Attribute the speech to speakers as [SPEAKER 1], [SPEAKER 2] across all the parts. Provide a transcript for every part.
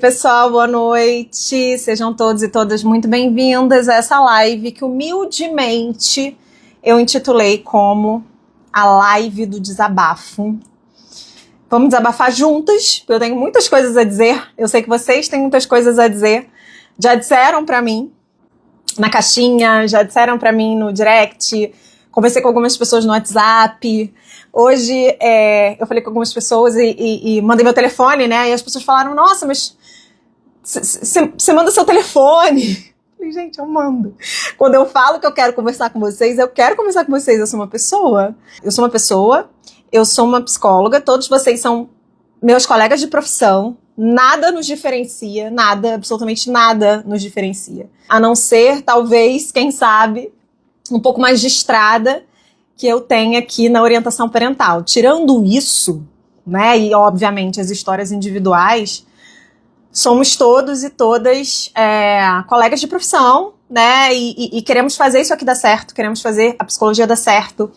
[SPEAKER 1] pessoal, boa noite. Sejam todos e todas muito bem-vindas a essa live que humildemente eu intitulei como a live do desabafo. Vamos desabafar juntas, porque eu tenho muitas coisas a dizer. Eu sei que vocês têm muitas coisas a dizer. Já disseram pra mim na caixinha, já disseram pra mim no direct, conversei com algumas pessoas no WhatsApp. Hoje eu falei com algumas pessoas e mandei meu telefone, né? E as pessoas falaram, nossa, mas você manda seu telefone? Eu falei, gente, eu mando. Quando eu falo que eu quero conversar com vocês, eu quero conversar com vocês. Eu sou uma pessoa, eu sou uma psicóloga, todos vocês são meus colegas de profissão. Nada nos diferencia, nada, absolutamente nada nos diferencia. A não ser, talvez, quem sabe, um pouco mais de estrada que eu tenho aqui na orientação parental. Tirando isso, né, e obviamente as histórias individuais, somos todos e todas colegas de profissão, né, e queremos fazer isso aqui dar certo, queremos fazer a psicologia dar certo,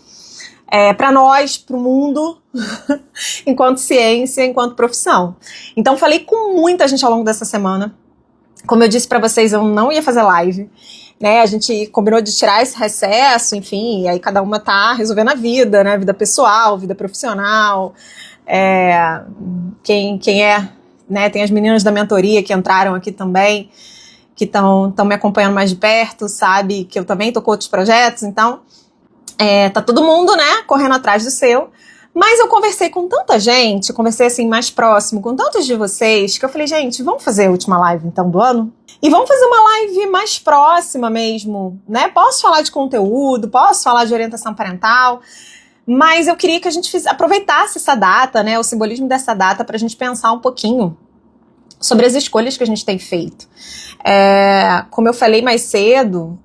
[SPEAKER 1] para nós, para o mundo, enquanto ciência, enquanto profissão. Então falei com muita gente ao longo dessa semana. Como eu disse para vocês, eu não ia fazer live, né? A gente combinou de tirar esse recesso, enfim, e aí cada uma tá resolvendo a vida, né? Vida pessoal, vida profissional. Quem né? Tem as meninas da mentoria que entraram aqui também, que estão me acompanhando mais de perto, sabe? Que eu também tô com outros projetos, então tá todo mundo, né? Correndo atrás do seu. Mas eu conversei com tanta gente, conversei assim mais próximo com tantos de vocês, que eu falei, gente, vamos fazer a última live então do ano? E vamos fazer uma live mais próxima mesmo, né? Posso falar de conteúdo, posso falar de orientação parental, mas eu queria que a gente aproveitasse essa data, né? O simbolismo dessa data pra gente pensar um pouquinho sobre as escolhas que a gente tem feito. Como eu falei mais cedo,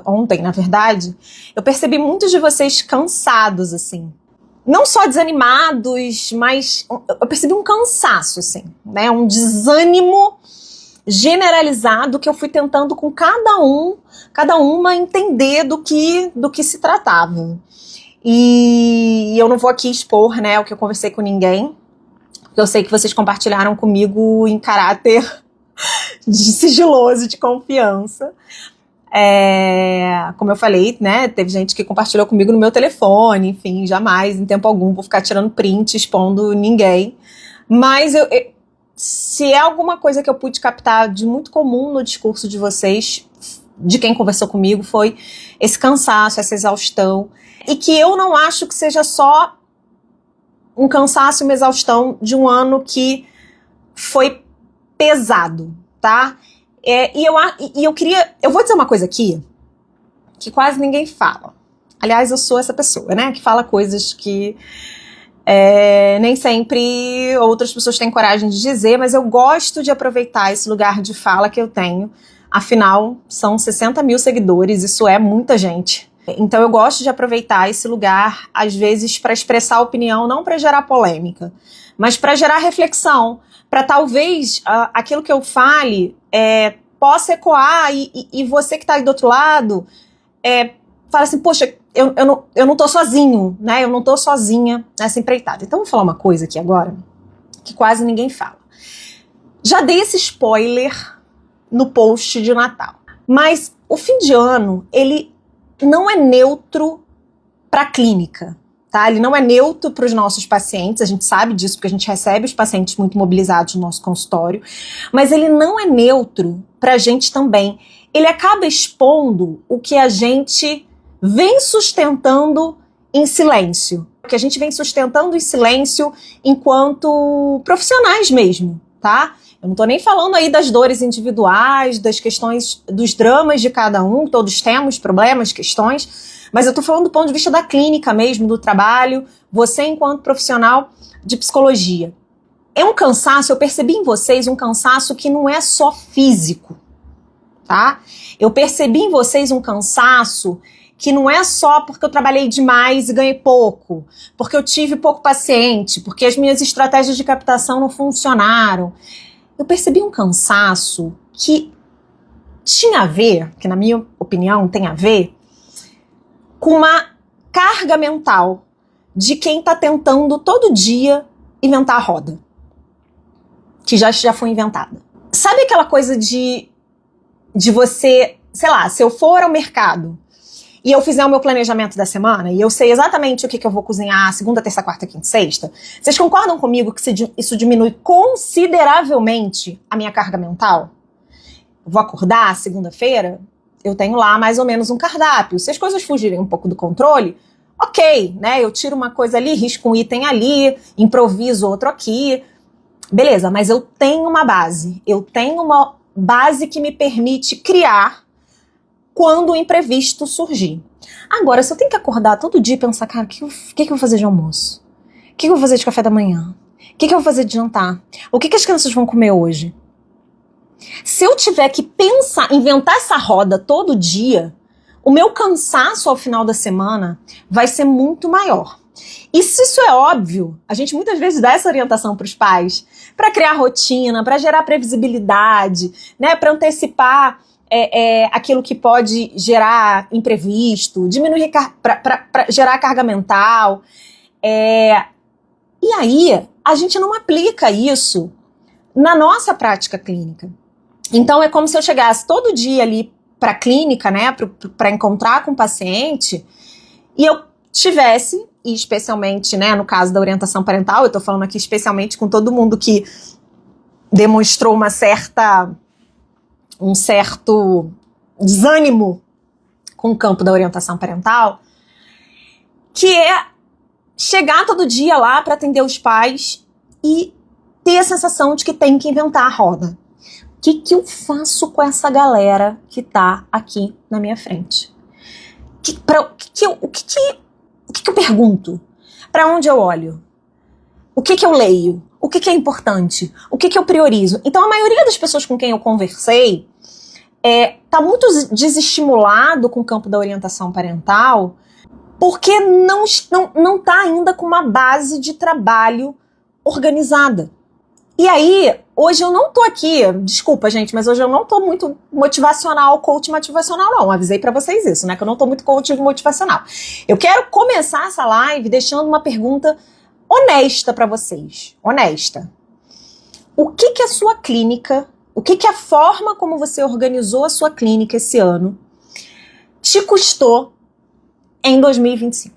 [SPEAKER 1] ontem, na verdade, eu percebi muitos de vocês cansados, assim. Não só desanimados, mas eu percebi um cansaço, assim, né? Um desânimo generalizado que eu fui tentando com cada uma entender do que se tratava. E eu não vou aqui expor, né, o que eu conversei com ninguém, porque eu sei que vocês compartilharam comigo em caráter de sigiloso, de confiança. Como eu falei, né, teve gente que compartilhou comigo no meu telefone, enfim, jamais, em tempo algum, vou ficar tirando print, expondo ninguém, mas se é alguma coisa que eu pude captar de muito comum no discurso de vocês, de quem conversou comigo, foi esse cansaço, essa exaustão, e que eu não acho que seja só um cansaço e uma exaustão de um ano que foi pesado, tá? Eu vou dizer uma coisa aqui que quase ninguém fala. Aliás, eu sou essa pessoa, né, que fala coisas que nem sempre outras pessoas têm coragem de dizer, mas eu gosto de aproveitar esse lugar de fala que eu tenho. Afinal, são 60 mil seguidores, isso é muita gente. Então eu gosto de aproveitar esse lugar, às vezes, para expressar opinião, não para gerar polêmica, mas para gerar reflexão, para talvez aquilo que eu fale possa ecoar e você que está aí do outro lado fala assim, poxa, eu não tô sozinho, né? Eu não tô sozinha nessa empreitada. Então, vou falar uma coisa aqui agora que quase ninguém fala. Já dei esse spoiler no post de Natal. Mas o fim de ano, ele não é neutro para a clínica, tá? Ele não é neutro para os nossos pacientes, a gente sabe disso porque a gente recebe os pacientes muito mobilizados no nosso consultório, mas ele não é neutro para a gente também. Ele acaba expondo o que a gente vem sustentando em silêncio. O que a gente vem sustentando em silêncio enquanto profissionais mesmo, tá? Eu não tô nem falando aí das dores individuais, das questões, dos dramas de cada um, todos temos problemas, questões, mas eu tô falando do ponto de vista da clínica mesmo, do trabalho, você enquanto profissional de psicologia. É um cansaço, eu percebi em vocês um cansaço que não é só físico, tá? Eu percebi em vocês um cansaço que não é só porque eu trabalhei demais e ganhei pouco, porque eu tive pouco paciente, porque as minhas estratégias de captação não funcionaram. Eu percebi um cansaço que tinha a ver, que na minha opinião tem a ver, com uma carga mental de quem está tentando todo dia inventar a roda, que já foi inventada. Sabe aquela coisa de você, sei lá, se eu for ao mercado e eu fizer o meu planejamento da semana e eu sei exatamente o que eu vou cozinhar segunda, terça, quarta, quinta e sexta, vocês concordam comigo que isso diminui consideravelmente a minha carga mental? Eu vou acordar segunda-feira, eu tenho lá mais ou menos um cardápio. Se as coisas fugirem um pouco do controle, ok, né? Eu tiro uma coisa ali, risco um item ali, improviso outro aqui. Beleza, mas eu tenho uma base. Eu tenho uma base que me permite criar quando o imprevisto surgir. Agora, se eu tenho que acordar todo dia e pensar, cara, o que eu vou fazer de almoço? O que eu vou fazer de café da manhã? O que eu vou fazer de jantar? O que as crianças vão comer hoje? Se eu tiver que pensar, inventar essa roda todo dia, o meu cansaço ao final da semana vai ser muito maior. E se isso é óbvio, a gente muitas vezes dá essa orientação para os pais, para criar rotina, para gerar previsibilidade, né, para antecipar aquilo que pode gerar imprevisto, diminuir para gerar carga mental. E aí, a gente não aplica isso na nossa prática clínica. Então, é como se eu chegasse todo dia ali para a clínica, né, para encontrar com o paciente, e eu tivesse, e especialmente, né, no caso da orientação parental, eu estou falando aqui especialmente com todo mundo que demonstrou um certo desânimo com o campo da orientação parental, que é chegar todo dia lá para atender os pais e ter a sensação de que tem que inventar a roda. O que eu faço com essa galera que tá aqui na minha frente? O que eu pergunto? Para onde eu olho? O que eu leio? O que é importante? O que eu priorizo? Então, a maioria das pessoas com quem eu conversei tá muito desestimulado com o campo da orientação parental porque não tá ainda com uma base de trabalho organizada. E aí, hoje eu não tô aqui, desculpa, gente, mas hoje eu não tô muito coach motivacional, não. Avisei pra vocês isso, né? Que eu não tô muito coach motivacional. Eu quero começar essa live deixando uma pergunta honesta pra vocês. Honesta. O que a sua clínica, o que a forma como você organizou a sua clínica esse ano te custou em 2025?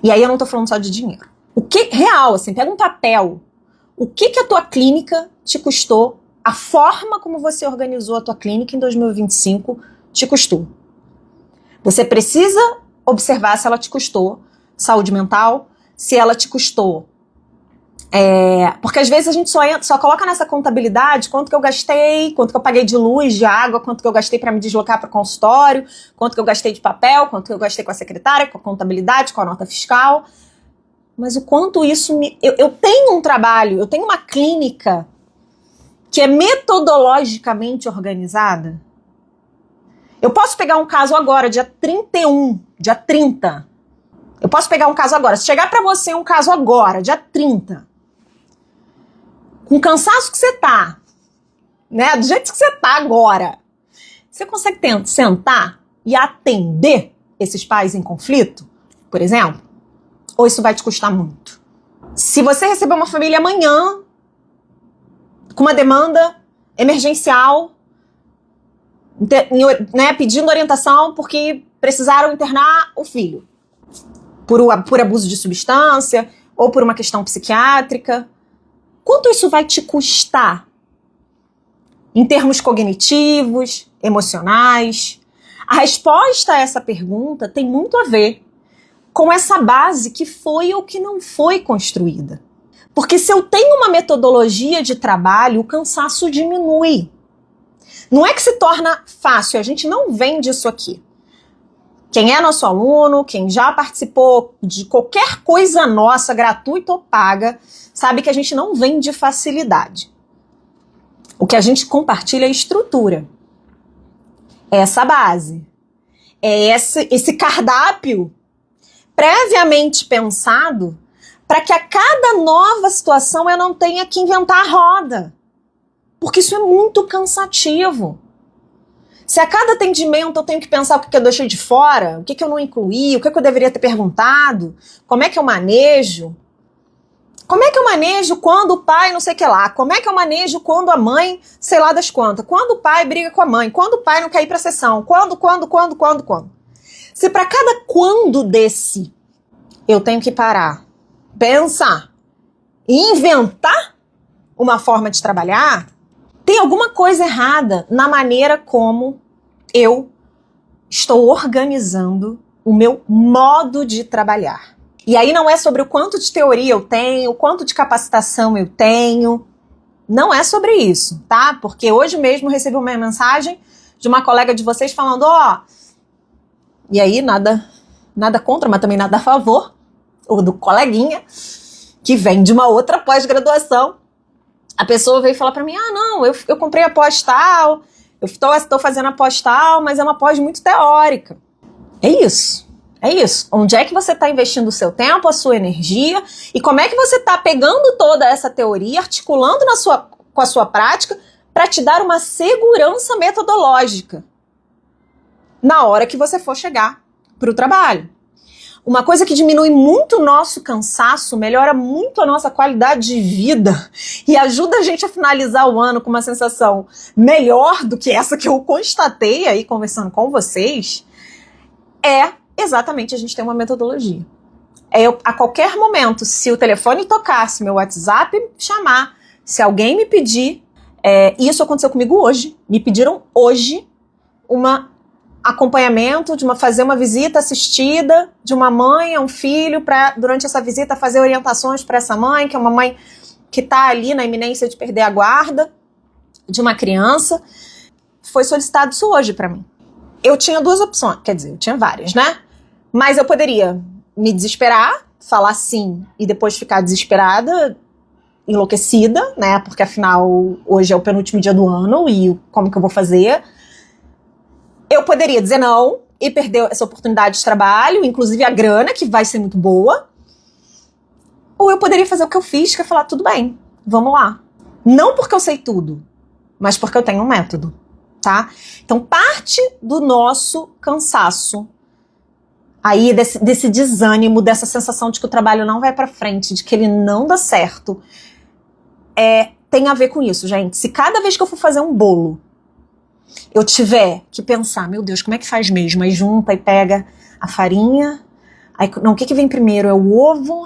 [SPEAKER 1] E aí eu não tô falando só de dinheiro. O que, real, assim, pega um papel. O que a tua clínica te custou, a forma como você organizou a tua clínica em 2025 te custou. Você precisa observar se ela te custou saúde mental, se ela te custou. Porque às vezes a gente só coloca nessa contabilidade quanto que eu gastei, quanto que eu paguei de luz, de água, quanto que eu gastei para me deslocar para o consultório, quanto que eu gastei de papel, quanto que eu gastei com a secretária, com a contabilidade, com a nota fiscal. Mas o quanto isso eu tenho um trabalho, eu tenho uma clínica que é metodologicamente organizada. Eu posso pegar um caso agora, dia 31, dia 30. Eu posso pegar um caso agora. Se chegar pra você um caso agora, dia 30, com o cansaço que você tá, né, do jeito que você tá agora, você consegue sentar e atender esses pais em conflito, por exemplo? Ou isso vai te custar muito? Se você receber uma família amanhã com uma demanda emergencial, né, pedindo orientação porque precisaram internar o filho por abuso de substância ou por uma questão psiquiátrica, quanto isso vai te custar em termos cognitivos, emocionais? A resposta a essa pergunta tem muito a ver com essa base que foi ou que não foi construída. Porque se eu tenho uma metodologia de trabalho, o cansaço diminui. Não é que se torna fácil, a gente não vende isso aqui. Quem é nosso aluno, quem já participou de qualquer coisa nossa, gratuita ou paga, sabe que a gente não vende facilidade. O que a gente compartilha é estrutura. É essa base. É esse cardápio previamente pensado para que a cada nova situação eu não tenha que inventar a roda. Porque isso é muito cansativo. Se a cada atendimento eu tenho que pensar o que eu deixei de fora, o que eu não incluí, o que eu deveria ter perguntado, como é que eu manejo, Como é que eu manejo quando o pai não sei o que lá? Como é que eu manejo quando a mãe, sei lá das quantas? Quando o pai briga com a mãe? Quando o pai não quer ir pra sessão? Quando? Se pra cada quando desse eu tenho que parar, pensar e inventar uma forma de trabalhar, tem alguma coisa errada na maneira como eu estou organizando o meu modo de trabalhar. E aí não é sobre o quanto de teoria eu tenho, o quanto de capacitação eu tenho. Não é sobre isso, tá? Porque hoje mesmo eu recebi uma mensagem de uma colega de vocês falando, e aí nada contra, mas também nada a favor, ou do coleguinha, que vem de uma outra pós-graduação. A pessoa veio falar pra mim, não, eu comprei a pós-tal, eu estou fazendo a pós-tal, mas é uma pós muito teórica. É isso. Onde é que você está investindo o seu tempo, a sua energia, e como é que você está pegando toda essa teoria, articulando com a sua prática, para te dar uma segurança metodológica na hora que você for chegar para o trabalho. Uma coisa que diminui muito o nosso cansaço, melhora muito a nossa qualidade de vida e ajuda a gente a finalizar o ano com uma sensação melhor do que essa que eu constatei aí conversando com vocês, é exatamente a gente ter uma metodologia. A qualquer momento, se o telefone tocar, se meu WhatsApp chamar, se alguém me pedir, isso aconteceu comigo hoje, me pediram hoje um acompanhamento, fazer uma visita assistida de uma mãe a um filho, para durante essa visita fazer orientações para essa mãe, que é uma mãe que está ali na iminência de perder a guarda de uma criança. Foi solicitado isso hoje para mim. Eu tinha duas opções, quer dizer, eu tinha várias, né? Mas eu poderia me desesperar, falar sim e depois ficar desesperada, enlouquecida, né? Porque afinal hoje é o penúltimo dia do ano e como que eu vou fazer? Eu poderia dizer não e perder essa oportunidade de trabalho, inclusive a grana, que vai ser muito boa. Ou eu poderia fazer o que eu fiz, que é falar, tudo bem, vamos lá. Não porque eu sei tudo, mas porque eu tenho um método, tá? Então parte do nosso cansaço, aí desse desânimo, dessa sensação de que o trabalho não vai pra frente, de que ele não dá certo, tem a ver com isso, gente. Se cada vez que eu for fazer um bolo, eu tiver que pensar, meu Deus, como é que faz mesmo? Aí junta e pega a farinha, aí, não, o que vem primeiro? É o ovo?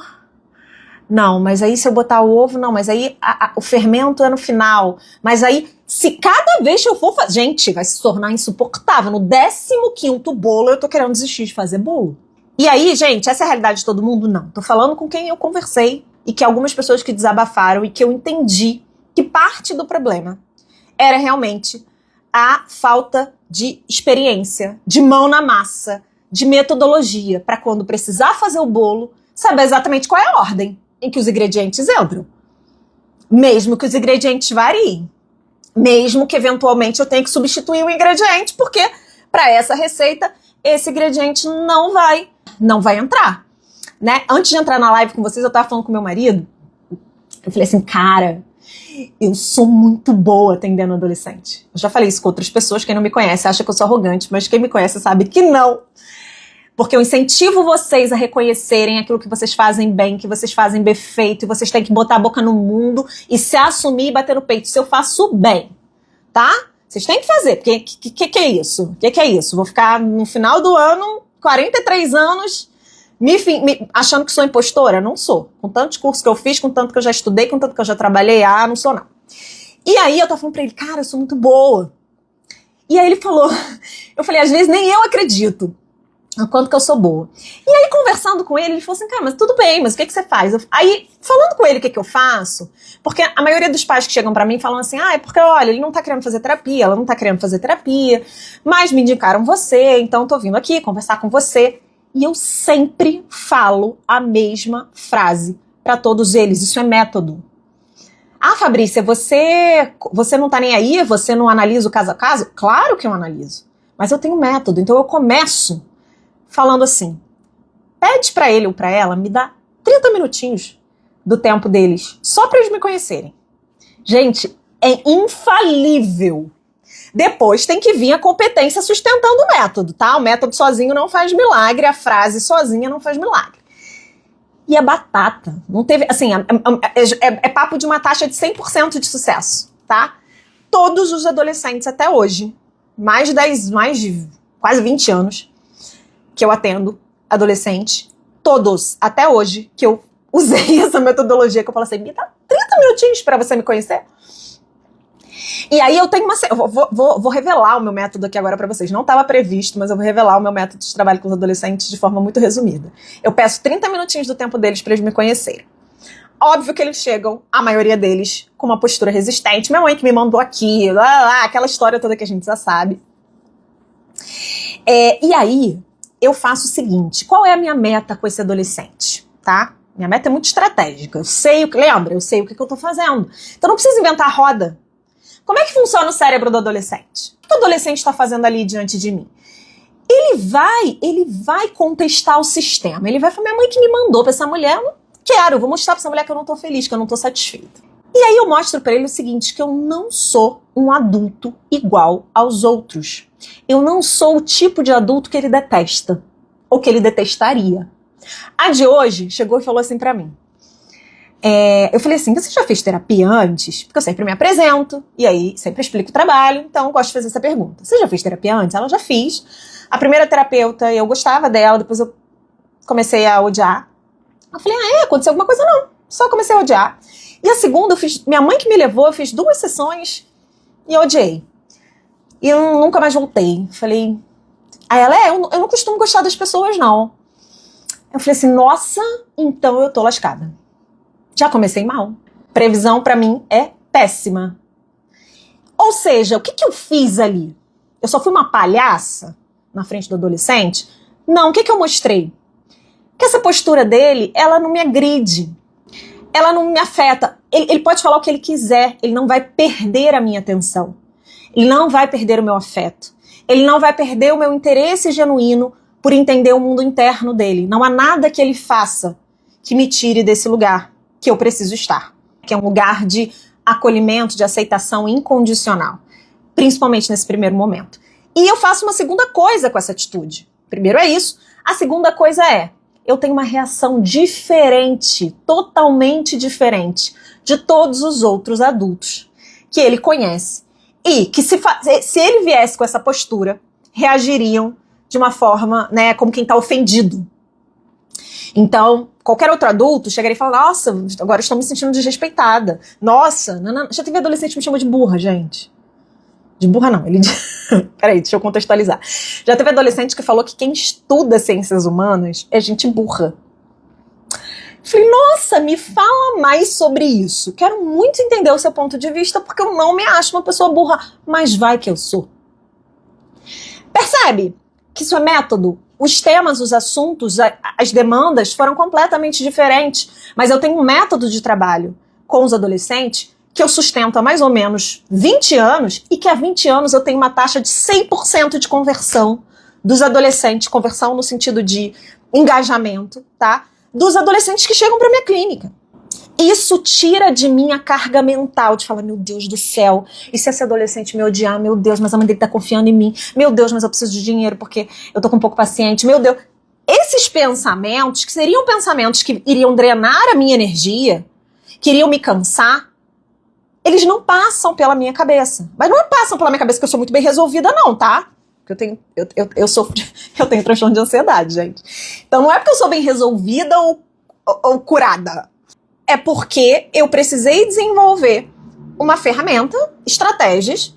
[SPEAKER 1] Não, mas aí se eu botar o ovo, não, mas aí o fermento é no final. Mas aí, se cada vez que eu for fazer, gente, vai se tornar insuportável. No 15º bolo, eu tô querendo desistir de fazer bolo. E aí, gente, essa é a realidade de todo mundo? Não. Tô falando com quem eu conversei e que algumas pessoas que desabafaram e que eu entendi que parte do problema era realmente a falta de experiência, de mão na massa, de metodologia, para quando precisar fazer o bolo, saber exatamente qual é a ordem em que os ingredientes entram. Mesmo que os ingredientes variem. Mesmo que eventualmente eu tenha que substituir um ingrediente, porque para essa receita esse ingrediente não vai entrar, né? Antes de entrar na live com vocês, eu tava falando com meu marido, eu falei assim, cara, eu sou muito boa atendendo adolescente. Eu já falei isso com outras pessoas, quem não me conhece acha que eu sou arrogante, mas quem me conhece sabe que não. Porque eu incentivo vocês a reconhecerem aquilo que vocês fazem bem, que vocês fazem bem feito, e vocês têm que botar a boca no mundo e se assumir e bater no peito. Se eu faço bem, tá? Vocês têm que fazer, porque que é isso? Que é isso? Vou ficar no final do ano, 43 anos, achando que sou impostora? Não sou. Com tantos cursos que eu fiz, com tanto que eu já estudei, com tanto que eu já trabalhei, não sou não. E aí eu tava falando pra ele, cara, eu sou muito boa. E aí ele falou, eu falei, às vezes nem eu acredito o quanto que eu sou boa. E aí, conversando com ele falou assim, cara, mas tudo bem, mas o que você faz? Aí, falando com ele o que eu faço, porque a maioria dos pais que chegam pra mim falam assim, é porque, olha, ele não tá querendo fazer terapia, ela não tá querendo fazer terapia, mas me indicaram você, então tô vindo aqui conversar com você. E eu sempre falo a mesma frase pra todos eles, isso é método. Fabrícia, você não tá nem aí, você não analisa o caso a caso? Claro que eu analiso, mas eu tenho método, então eu começo falando assim, pede pra ele ou pra ela, me dá 30 minutinhos do tempo deles, só pra eles me conhecerem. Gente, é infalível. Depois tem que vir a competência sustentando o método, tá? O método sozinho não faz milagre, a frase sozinha não faz milagre. e é batata. Não teve, assim, é papo de uma taxa de 100% de sucesso, tá? Todos os adolescentes até hoje, mais de quase 20 anos que eu atendo adolescente, todos até hoje que eu usei essa metodologia, que eu falo assim, me dá 30 minutinhos para você me conhecer. E aí eu tenho vou revelar o meu método aqui agora para vocês. Não estava previsto, mas eu vou revelar o meu método de trabalho com os adolescentes de forma muito resumida. Eu peço 30 minutinhos do tempo deles para eles me conhecerem. Óbvio que eles chegam, a maioria deles, com uma postura resistente. Minha mãe que me mandou aqui, aquela história toda que a gente já sabe. E aí, eu faço o seguinte, qual é a minha meta com esse adolescente, tá? Minha meta é muito estratégica, eu sei o que eu tô fazendo. Então não preciso inventar a roda. Como é que funciona o cérebro do adolescente? O que o adolescente está fazendo ali diante de mim? Ele vai contestar o sistema, ele vai falar, minha mãe que me mandou pra essa mulher, eu não quero, eu vou mostrar pra essa mulher que eu não tô feliz, que eu não tô satisfeita. E aí eu mostro pra ele o seguinte, que eu não sou um adulto igual aos outros. Eu não sou o tipo de adulto que ele detesta, ou que ele detestaria. A de hoje chegou e falou assim pra mim. Eu falei assim, você já fez terapia antes? Porque eu sempre me apresento, e aí sempre explico o trabalho, então eu gosto de fazer essa pergunta. Você já fez terapia antes? Ela já fiz. A primeira terapeuta, eu gostava dela, depois eu comecei a odiar. Eu falei, aconteceu alguma coisa? Não, só comecei a odiar. E a segunda, minha mãe que me levou, eu fiz 2 sessões e eu odiei. E eu nunca mais voltei. Falei, aí ela, eu não costumo gostar das pessoas, não. Eu falei assim, nossa, então eu tô lascada. Já comecei mal. Previsão pra mim é péssima. Ou seja, o que eu fiz ali? Eu só fui uma palhaça na frente do adolescente? Não, o que eu mostrei? Que essa postura dele, ela não me agride. Ela não me afeta. Ele pode falar o que ele quiser, ele não vai perder a minha atenção. Ele não vai perder o meu afeto. Ele não vai perder o meu interesse genuíno por entender o mundo interno dele. Não há nada que ele faça que me tire desse lugar que eu preciso estar. Que é um lugar de acolhimento, de aceitação incondicional. Principalmente nesse primeiro momento. E eu faço uma segunda coisa com essa atitude. Primeiro é isso. A segunda coisa é, eu tenho uma reação diferente, totalmente diferente de todos os outros adultos que ele conhece. E que se ele viesse com essa postura, reagiriam de uma forma, né, como quem está ofendido. Então, qualquer outro adulto chegaria e falaria, nossa, agora estou me sentindo desrespeitada. Nossa, não. Já teve adolescente que me chamou de burra, gente. De burra não, ele... Peraí, deixa eu contextualizar. Já teve adolescente que falou que quem estuda ciências humanas é gente burra. Falei, nossa, me fala mais sobre isso. Quero muito entender o seu ponto de vista, porque eu não me acho uma pessoa burra, mas vai que eu sou. Percebe que isso é método? Os temas, os assuntos, as demandas foram completamente diferentes, mas eu tenho um método de trabalho com os adolescentes que eu sustento há mais ou menos 20 anos e que há 20 anos eu tenho uma taxa de 100% de conversão dos adolescentes, conversão no sentido de engajamento, tá? Dos adolescentes que chegam para minha clínica. Isso tira de mim a carga mental de falar, meu Deus do céu, e se esse adolescente me odiar, meu Deus, mas a mãe dele tá confiando em mim, meu Deus, mas eu preciso de dinheiro porque eu tô com um pouco paciente, meu Deus. Esses pensamentos, que seriam pensamentos que iriam drenar a minha energia, que iriam me cansar, eles não passam pela minha cabeça. Mas não passam pela minha cabeça que eu sou muito bem resolvida não, tá? Porque eu tenho transtorno de ansiedade, gente. Então não é porque eu sou bem resolvida ou curada. É porque eu precisei desenvolver uma ferramenta, estratégias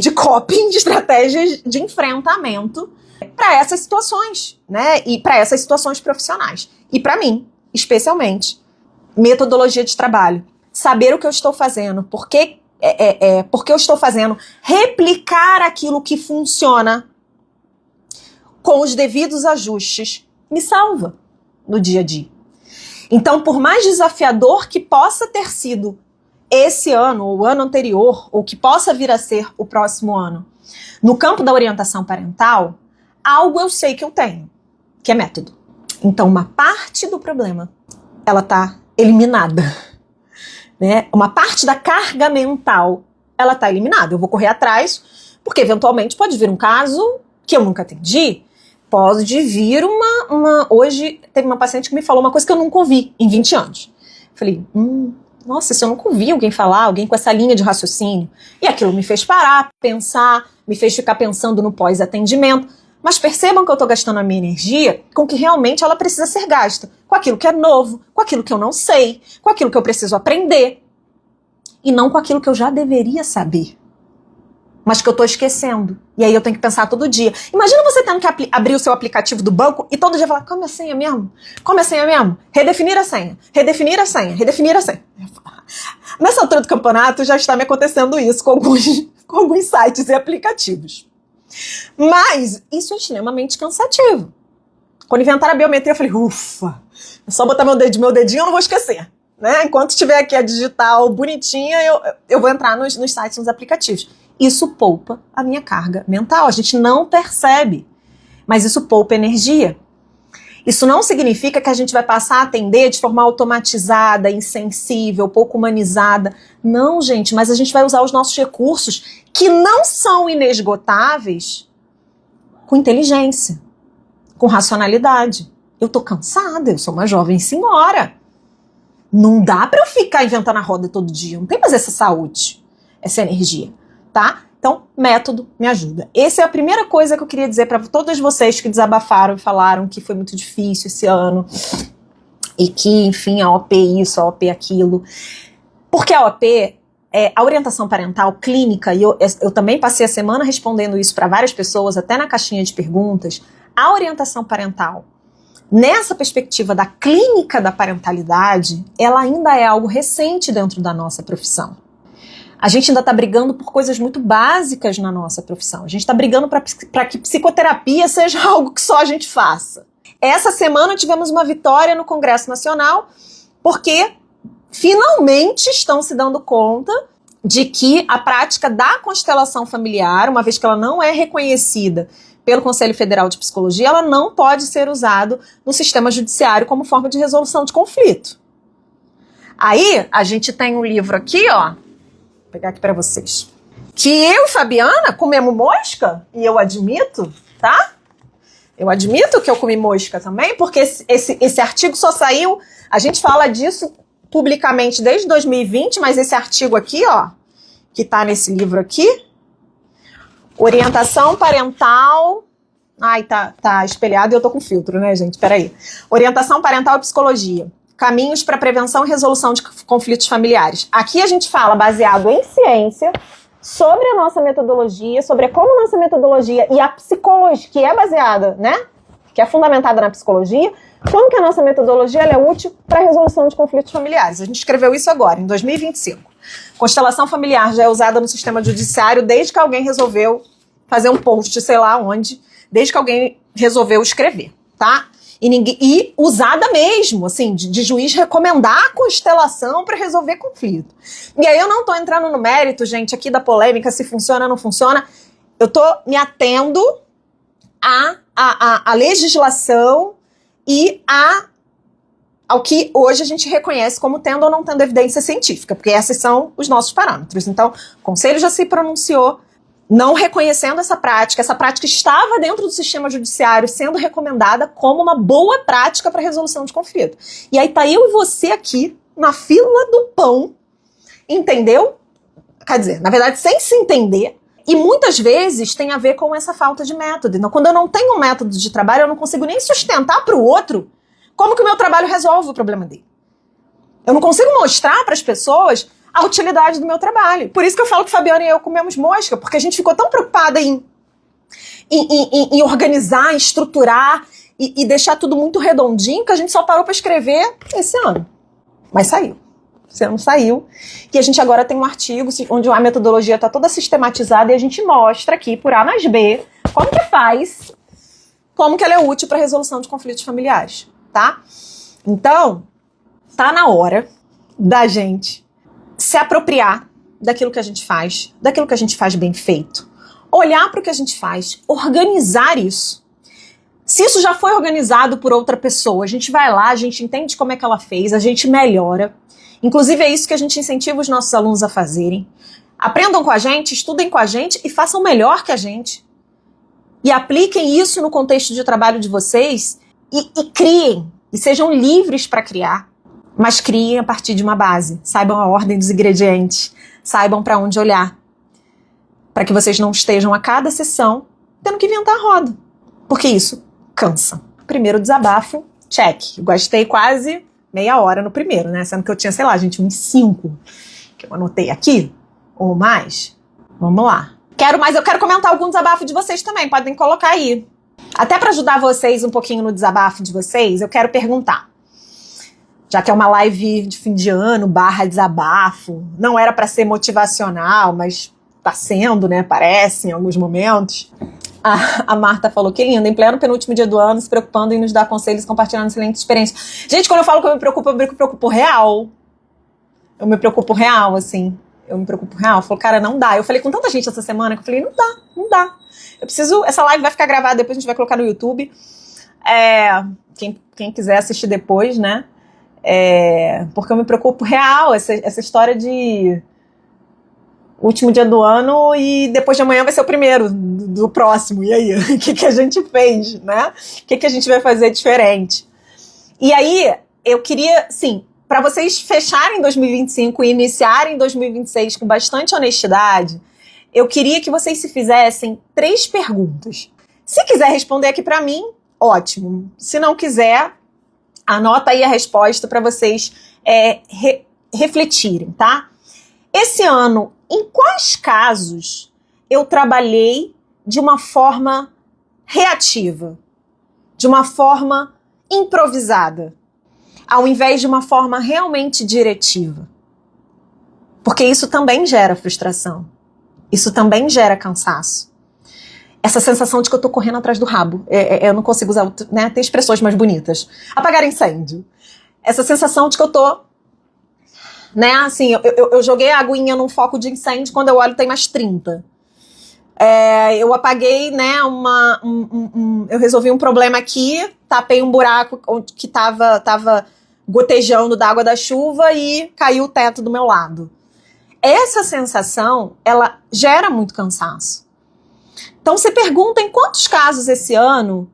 [SPEAKER 1] de coping, de estratégias de enfrentamento para essas situações, né? E para essas situações profissionais. E para mim, especialmente, metodologia de trabalho. Saber o que eu estou fazendo, por que eu estou fazendo, replicar aquilo que funciona com os devidos ajustes, me salva no dia a dia. Então, por mais desafiador que possa ter sido esse ano, ou o ano anterior, ou que possa vir a ser o próximo ano, no campo da orientação parental, algo eu sei que eu tenho, que é método. Então, uma parte do problema, ela está eliminada. Né? Uma parte da carga mental, ela está eliminada. Eu vou correr atrás, porque eventualmente pode vir um caso que eu nunca atendi, Pode vir Hoje teve uma paciente que me falou uma coisa que eu nunca ouvi em 20 anos. Falei, nossa, se eu nunca ouvi alguém falar, alguém com essa linha de raciocínio. E aquilo me fez parar, pensar, me fez ficar pensando no pós-atendimento. Mas percebam que eu estou gastando a minha energia com o que realmente ela precisa ser gasta. Com aquilo que é novo, com aquilo que eu não sei, com aquilo que eu preciso aprender. E não com aquilo que eu já deveria saber, mas que eu tô esquecendo. E aí eu tenho que pensar todo dia. Imagina você tendo que abrir o seu aplicativo do banco e todo dia falar, como é a senha mesmo? Como é a senha mesmo? Redefinir a senha, redefinir a senha, redefinir a senha. Nessa altura do campeonato já está me acontecendo isso com alguns sites e aplicativos. Mas isso é extremamente cansativo. Quando inventaram a biometria, eu falei, ufa, é só botar meu dedinho eu não vou esquecer. Né? Enquanto tiver aqui a digital bonitinha, eu vou entrar nos sites, nos aplicativos. Isso poupa a minha carga mental. A gente não percebe, mas isso poupa energia. Isso não significa que a gente vai passar a atender de forma automatizada, insensível, pouco humanizada. Não, gente, mas a gente vai usar os nossos recursos, que não são inesgotáveis, com inteligência, com racionalidade. Eu tô cansada, eu sou uma jovem senhora. Não dá pra eu ficar inventando a roda todo dia. Não tem mais essa saúde, essa energia, tá? Então, método me ajuda. Essa é a primeira coisa que eu queria dizer para todas vocês que desabafaram e falaram que foi muito difícil esse ano e que, enfim, a OP isso, a OP aquilo. Porque a OP, a orientação parental clínica, e eu também passei a semana respondendo isso para várias pessoas, até na caixinha de perguntas, a orientação parental, nessa perspectiva da clínica da parentalidade, ela ainda é algo recente dentro da nossa profissão. A gente ainda está brigando por coisas muito básicas na nossa profissão. A gente está brigando para que psicoterapia seja algo que só a gente faça. Essa semana tivemos uma vitória no Congresso Nacional, porque finalmente estão se dando conta de que a prática da constelação familiar, uma vez que ela não é reconhecida pelo Conselho Federal de Psicologia, ela não pode ser usada no sistema judiciário como forma de resolução de conflito. Aí, a gente tem um livro aqui, ó, vou pegar aqui para vocês, que eu e Fabiana comemos mosca, e eu admito, tá? Eu admito que eu comi mosca também, porque esse artigo só saiu, a gente fala disso publicamente desde 2020, mas esse artigo aqui, ó, que tá nesse livro aqui, Orientação Parental... Ai, tá espelhado e eu tô com filtro, né, gente? Peraí. Orientação Parental e Psicologia. Caminhos para prevenção e resolução de conflitos familiares. Aqui a gente fala baseado em ciência, sobre a nossa metodologia, sobre como a nossa metodologia e a psicologia, que é baseada, né? Que é fundamentada na psicologia, como que a nossa metodologia ela é útil para a resolução de conflitos familiares. A gente escreveu isso agora, em 2025. Constelação familiar já é usada no sistema judiciário desde que alguém resolveu fazer um post, sei lá onde, desde que alguém resolveu escrever, tá? E usada mesmo, assim, de juiz recomendar a constelação para resolver conflito. E aí eu não tô entrando no mérito, gente, aqui da polêmica, se funciona ou não funciona. Eu tô me atendo à legislação e ao que hoje a gente reconhece como tendo ou não tendo evidência científica, porque esses são os nossos parâmetros. Então, o Conselho já se pronunciou não reconhecendo essa prática estava dentro do sistema judiciário sendo recomendada como uma boa prática para resolução de conflito. E aí tá eu e você aqui, na fila do pão, entendeu? Quer dizer, na verdade, sem se entender, e muitas vezes tem a ver com essa falta de método. Então, quando eu não tenho um método de trabalho, eu não consigo nem sustentar para o outro como que o meu trabalho resolve o problema dele. Eu não consigo mostrar para as pessoas a utilidade do meu trabalho. Por isso que eu falo que Fabiana e eu comemos mosca, porque a gente ficou tão preocupada em organizar, em estruturar e deixar tudo muito redondinho que a gente só parou para escrever esse ano. Mas saiu. Esse ano saiu. E a gente agora tem um artigo onde a metodologia está toda sistematizada e a gente mostra aqui, por A mais B, como que faz, como que ela é útil para a resolução de conflitos familiares, tá? Então, tá na hora da gente se apropriar daquilo que a gente faz bem feito, olhar para o que a gente faz, organizar isso. Se isso já foi organizado por outra pessoa, a gente vai lá, a gente entende como é que ela fez, a gente melhora. Inclusive é isso que a gente incentiva os nossos alunos a fazerem. Aprendam com a gente, estudem com a gente e façam melhor que a gente. E apliquem isso no contexto de trabalho de vocês e criem. E sejam livres para criar. Mas criem a partir de uma base. Saibam a ordem dos ingredientes. Saibam para onde olhar. Para que vocês não estejam a cada sessão tendo que inventar a roda. Porque isso cansa. Primeiro desabafo, check. Eu gastei quase meia hora no primeiro, né? Sendo que eu tinha, sei lá, gente, uns 5 que eu anotei aqui, ou mais. Vamos lá. Eu quero comentar algum desabafo de vocês também, podem colocar aí. Até para ajudar vocês um pouquinho no desabafo de vocês, eu quero perguntar. Já que é uma live de fim de ano, /desabafo, não era para ser motivacional, mas tá sendo, né? Parece, em alguns momentos. A Marta falou, que lindo, em pleno penúltimo dia do ano, se preocupando em nos dar conselhos, compartilhando excelente experiência. Gente, quando eu falo que eu me preocupo real. Eu me preocupo real, assim. Eu me preocupo real. Eu falo, cara, não dá. Eu falei com tanta gente essa semana que eu falei, não dá. Eu preciso... Essa live vai ficar gravada, depois a gente vai colocar no YouTube. Quem quiser assistir depois, né? Porque eu me preocupo real. Essa história de... último dia do ano e depois de amanhã vai ser o primeiro do próximo. E aí? O que a gente fez, né? O que a gente vai fazer diferente? E aí, eu queria, sim, para vocês fecharem 2025 e iniciarem 2026 com bastante honestidade, eu queria que vocês se fizessem 3 perguntas. Se quiser responder aqui para mim, ótimo. Se não quiser, anota aí a resposta para vocês refletirem, tá? Esse ano, em quais casos eu trabalhei de uma forma reativa, de uma forma improvisada, ao invés de uma forma realmente diretiva? Porque isso também gera frustração. Isso também gera cansaço. Essa sensação de que eu tô correndo atrás do rabo. Eu não consigo usar, né? Tem expressões mais bonitas. Apagar incêndio. Essa sensação de que eu tô... né, assim, eu joguei a aguinha num foco de incêndio, quando eu olho tem mais 30. Eu apaguei, né, eu resolvi um problema aqui, tapei um buraco que tava gotejando da água da chuva e caiu o teto do meu lado. Essa sensação, ela gera muito cansaço. Então, se pergunta em quantos casos esse ano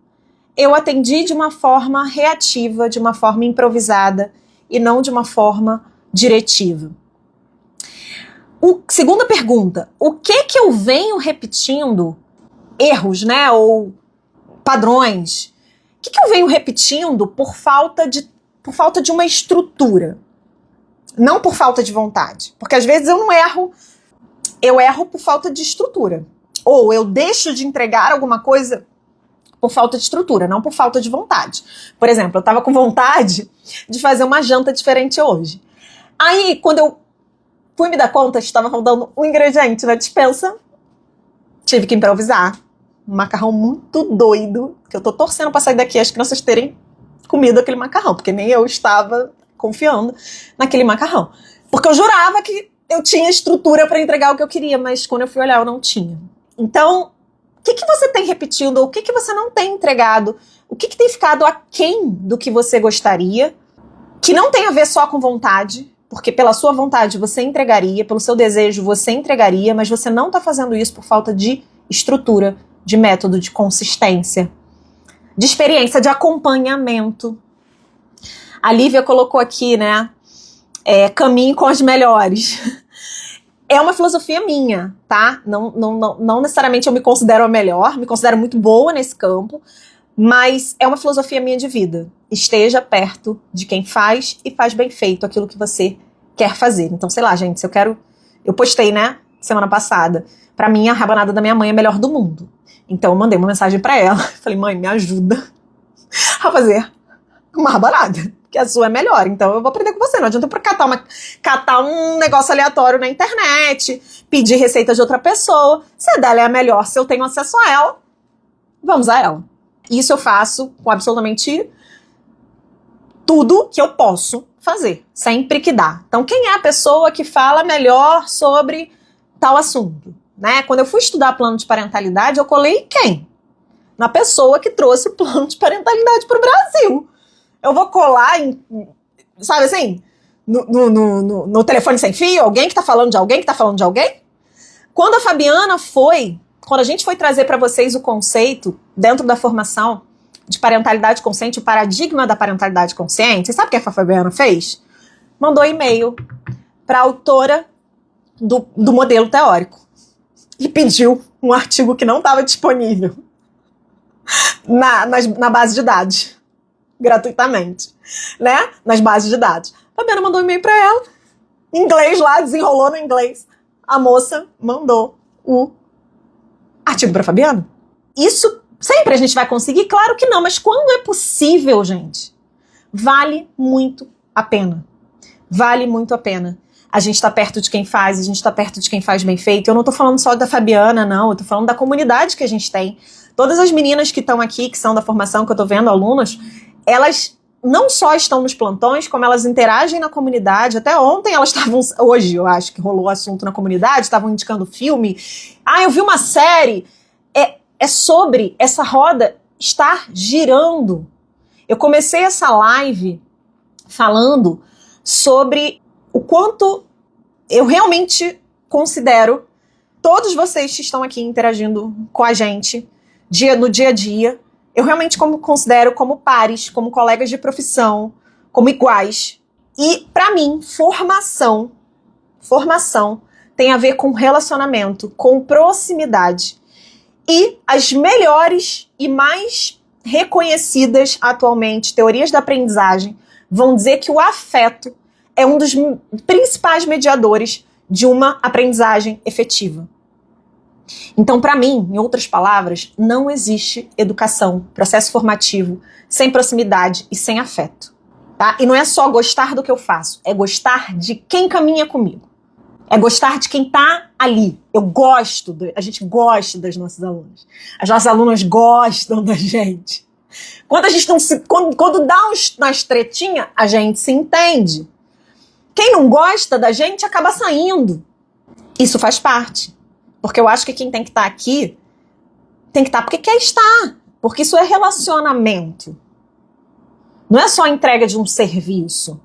[SPEAKER 1] eu atendi de uma forma reativa, de uma forma improvisada e não de uma forma diretiva. Segunda pergunta, o que eu venho repetindo, erros, né, ou padrões, o que eu venho repetindo por falta de uma estrutura, não por falta de vontade, porque às vezes eu não erro, eu erro por falta de estrutura, ou eu deixo de entregar alguma coisa por falta de estrutura, não por falta de vontade. Por exemplo, eu estava com vontade de fazer uma janta diferente hoje. Aí, quando eu fui me dar conta, estava faltando um ingrediente na despensa, tive que improvisar. Um macarrão muito doido, que eu tô torcendo pra sair daqui, as crianças terem comido aquele macarrão, porque nem eu estava confiando naquele macarrão. Porque eu jurava que eu tinha estrutura para entregar o que eu queria, mas quando eu fui olhar, eu não tinha. Então, o que você tem repetido, ou o que você não tem entregado, o que tem ficado aquém do que você gostaria, que não tem a ver só com vontade, porque pela sua vontade você entregaria, pelo seu desejo você entregaria, mas você não está fazendo isso por falta de estrutura, de método, de consistência, de experiência, de acompanhamento. A Lívia colocou aqui, né, caminho com as melhores. É uma filosofia minha, tá? Não necessariamente eu me considero a melhor, me considero muito boa nesse campo, mas é uma filosofia minha de vida. Esteja perto de quem faz e faz bem feito aquilo que você quer fazer. Então, sei lá, gente, se eu quero... Eu postei, né, semana passada. Pra mim, a rabanada da minha mãe é a melhor do mundo. Então, eu mandei uma mensagem pra ela. Falei, mãe, me ajuda a fazer uma rabanada, que a sua é melhor. Então, eu vou aprender com você. Não adianta eu catar um negócio aleatório na internet, pedir receita de outra pessoa. Se a dela é a melhor, se eu tenho acesso a ela, vamos a ela. Isso eu faço com absolutamente tudo que eu posso fazer, sempre que dá. Então, quem é a pessoa que fala melhor sobre tal assunto? Né? Quando eu fui estudar plano de parentalidade, eu colei em quem? Na pessoa que trouxe o plano de parentalidade para o Brasil. Eu vou colar sabe assim, no telefone sem fio, alguém que tá falando de alguém que tá falando de alguém? Quando a Fabiana foi quando a gente foi trazer para vocês o conceito, dentro da formação de parentalidade consciente, o paradigma da parentalidade consciente, sabe o que a Fabiana fez? Mandou e-mail para a autora do modelo teórico e pediu um artigo que não estava disponível na base de dados, gratuitamente, né? Nas bases de dados. A Fabiana mandou um e-mail para ela, em inglês lá, desenrolou no inglês. A moça mandou o artigo para Fabiana. Isso sempre a gente vai conseguir? Claro que não, mas quando é possível, gente, vale muito a pena. Vale muito a pena. A gente tá perto de quem faz, a gente tá perto de quem faz bem feito. Eu não tô falando só da Fabiana, não. Eu tô falando da comunidade que a gente tem. Todas as meninas que estão aqui, que são da formação, que eu tô vendo, alunas, elas não só estão nos plantões, como elas interagem na comunidade. Até ontem elas estavam, hoje eu acho que rolou o assunto na comunidade, estavam indicando filme. Eu vi uma série. É sobre essa roda estar girando. Eu comecei essa live falando sobre o quanto eu realmente considero todos vocês que estão aqui interagindo com a gente no dia a dia, eu realmente considero como pares, como colegas de profissão, como iguais. E, para mim, formação tem a ver com relacionamento, com proximidade. E as melhores e mais reconhecidas atualmente teorias da aprendizagem vão dizer que o afeto é um dos principais mediadores de uma aprendizagem efetiva. Então, para mim, em outras palavras, não existe educação, processo formativo, sem proximidade e sem afeto. Tá? E não é só gostar do que eu faço, é gostar de quem caminha comigo. É gostar de quem tá ali. A gente gosta das nossas alunas. As nossas alunas gostam da gente. Quando a gente não se, quando dá umas tretinhas, a gente se entende. Quem não gosta da gente acaba saindo. Isso faz parte. Porque eu acho que quem tem que estar aqui tem que estar porque quer estar. Porque isso é relacionamento. Não é só a entrega de um serviço.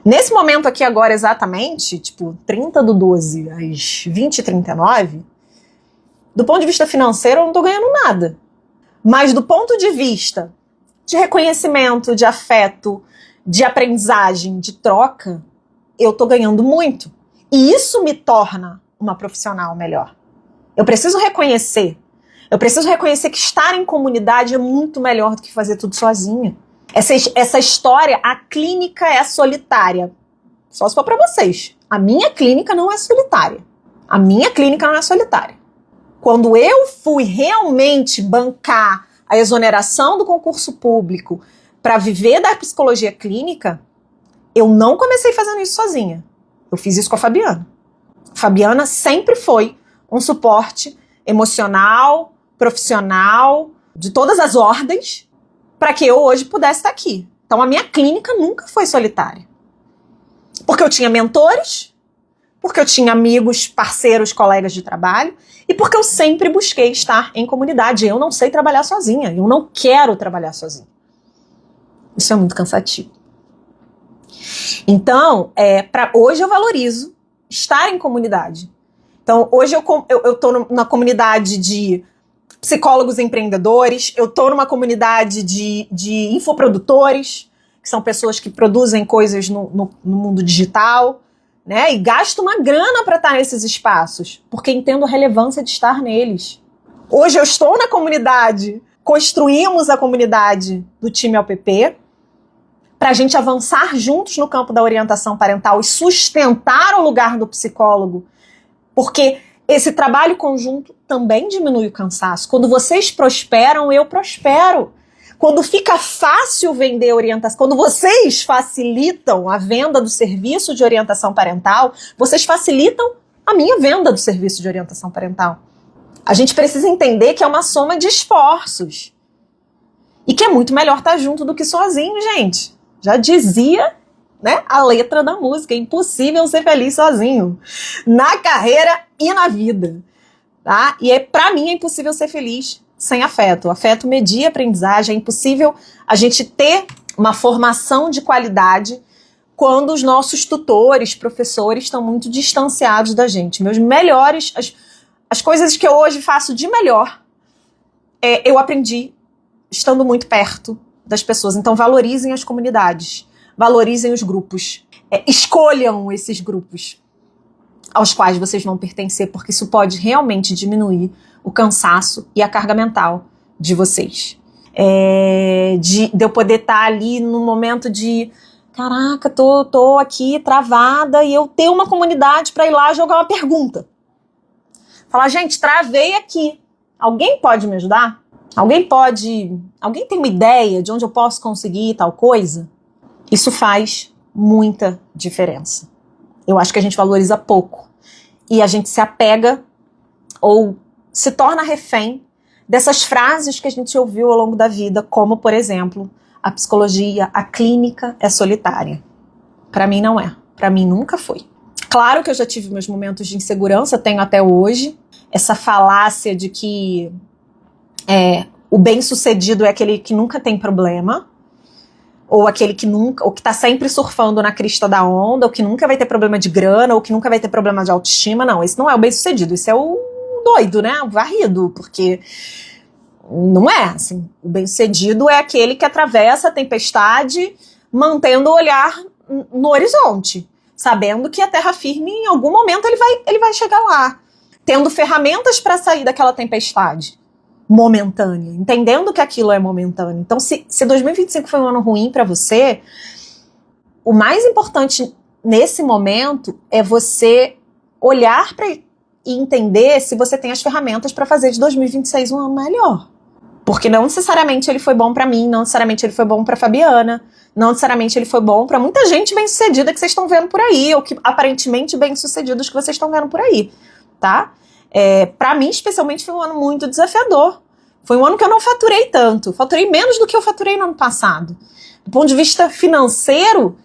[SPEAKER 1] Nesse momento aqui agora exatamente, 30/12 às 20h39, do ponto de vista financeiro eu não tô ganhando nada. Mas do ponto de vista de reconhecimento, de afeto, de aprendizagem, de troca, eu tô ganhando muito. E isso me torna uma profissional melhor. Eu preciso reconhecer que estar em comunidade é muito melhor do que fazer tudo sozinha. Essa história, a clínica é solitária. Só se for para vocês. A minha clínica não é solitária. Quando eu fui realmente bancar a exoneração do concurso público para viver da psicologia clínica, eu não comecei fazendo isso sozinha. Eu fiz isso com a Fabiana. Fabiana sempre foi um suporte emocional, profissional, de todas as ordens, para que eu hoje pudesse estar aqui. Então a minha clínica nunca foi solitária. Porque eu tinha mentores, porque eu tinha amigos, parceiros, colegas de trabalho, e porque eu sempre busquei estar em comunidade. Eu não sei trabalhar sozinha, eu não quero trabalhar sozinha. Isso é muito cansativo. Então, hoje eu valorizo estar em comunidade. Então, hoje eu estou na comunidade de psicólogos empreendedores, eu estou numa comunidade de infoprodutores, que são pessoas que produzem coisas no mundo digital, né? E gasto uma grana para estar nesses espaços, porque entendo a relevância de estar neles. Hoje eu estou na comunidade, construímos a comunidade do time LPP, para a gente avançar juntos no campo da orientação parental e sustentar o lugar do psicólogo, porque esse trabalho conjunto também diminui o cansaço. Quando vocês prosperam, eu prospero. Quando fica fácil vender orientação, quando vocês facilitam a venda do serviço de orientação parental, vocês facilitam a minha venda do serviço de orientação parental. A gente precisa entender que é uma soma de esforços. E que é muito melhor estar junto do que sozinho, gente. Já dizia, né, a letra da música, é impossível ser feliz sozinho. Na carreira e na vida. Tá? E para mim é impossível ser feliz sem afeto. O afeto media a aprendizagem. É impossível a gente ter uma formação de qualidade quando os nossos tutores, professores estão muito distanciados da gente. as coisas que eu hoje faço de melhor, eu aprendi estando muito perto das pessoas. Então valorizem as comunidades, valorizem os grupos, escolham esses grupos aos quais vocês vão pertencer, porque isso pode realmente diminuir o cansaço e a carga mental de vocês. De eu poder estar ali no momento de caraca, tô aqui travada e eu ter uma comunidade para ir lá jogar uma pergunta. Falar, gente, travei aqui. Alguém pode me ajudar? Alguém tem uma ideia de onde eu posso conseguir tal coisa? Isso faz muita diferença. Eu acho que a gente valoriza pouco. E a gente se apega ou se torna refém dessas frases que a gente ouviu ao longo da vida, como, por exemplo, a psicologia, a clínica é solitária. Para mim não é. Para mim nunca foi. Claro que eu já tive meus momentos de insegurança, tenho até hoje. Essa falácia de que o bem-sucedido é aquele que nunca tem problema, ou aquele que tá sempre surfando na crista da onda, ou que nunca vai ter problema de grana, ou que nunca vai ter problema de autoestima. Não, esse não é o bem-sucedido, esse é o doido, né? O varrido, porque não é assim. O bem-sucedido é aquele que atravessa a tempestade mantendo o olhar no horizonte, sabendo que a terra firme, em algum momento, ele vai chegar lá, tendo ferramentas para sair daquela tempestade momentânea, entendendo que aquilo é momentâneo. Então, se 2025 foi um ano ruim para você, o mais importante nesse momento é você olhar para e entender se você tem as ferramentas para fazer de 2026 um ano melhor. Porque não necessariamente ele foi bom para mim, não necessariamente ele foi bom para Fabiana, não necessariamente ele foi bom para muita gente bem-sucedida que vocês estão vendo por aí, ou que aparentemente bem-sucedidos que vocês estão vendo por aí, tá? Para mim, especialmente, foi um ano muito desafiador. Foi um ano que eu não faturei tanto. Faturei menos do que eu faturei no ano passado. Do ponto de vista financeiro,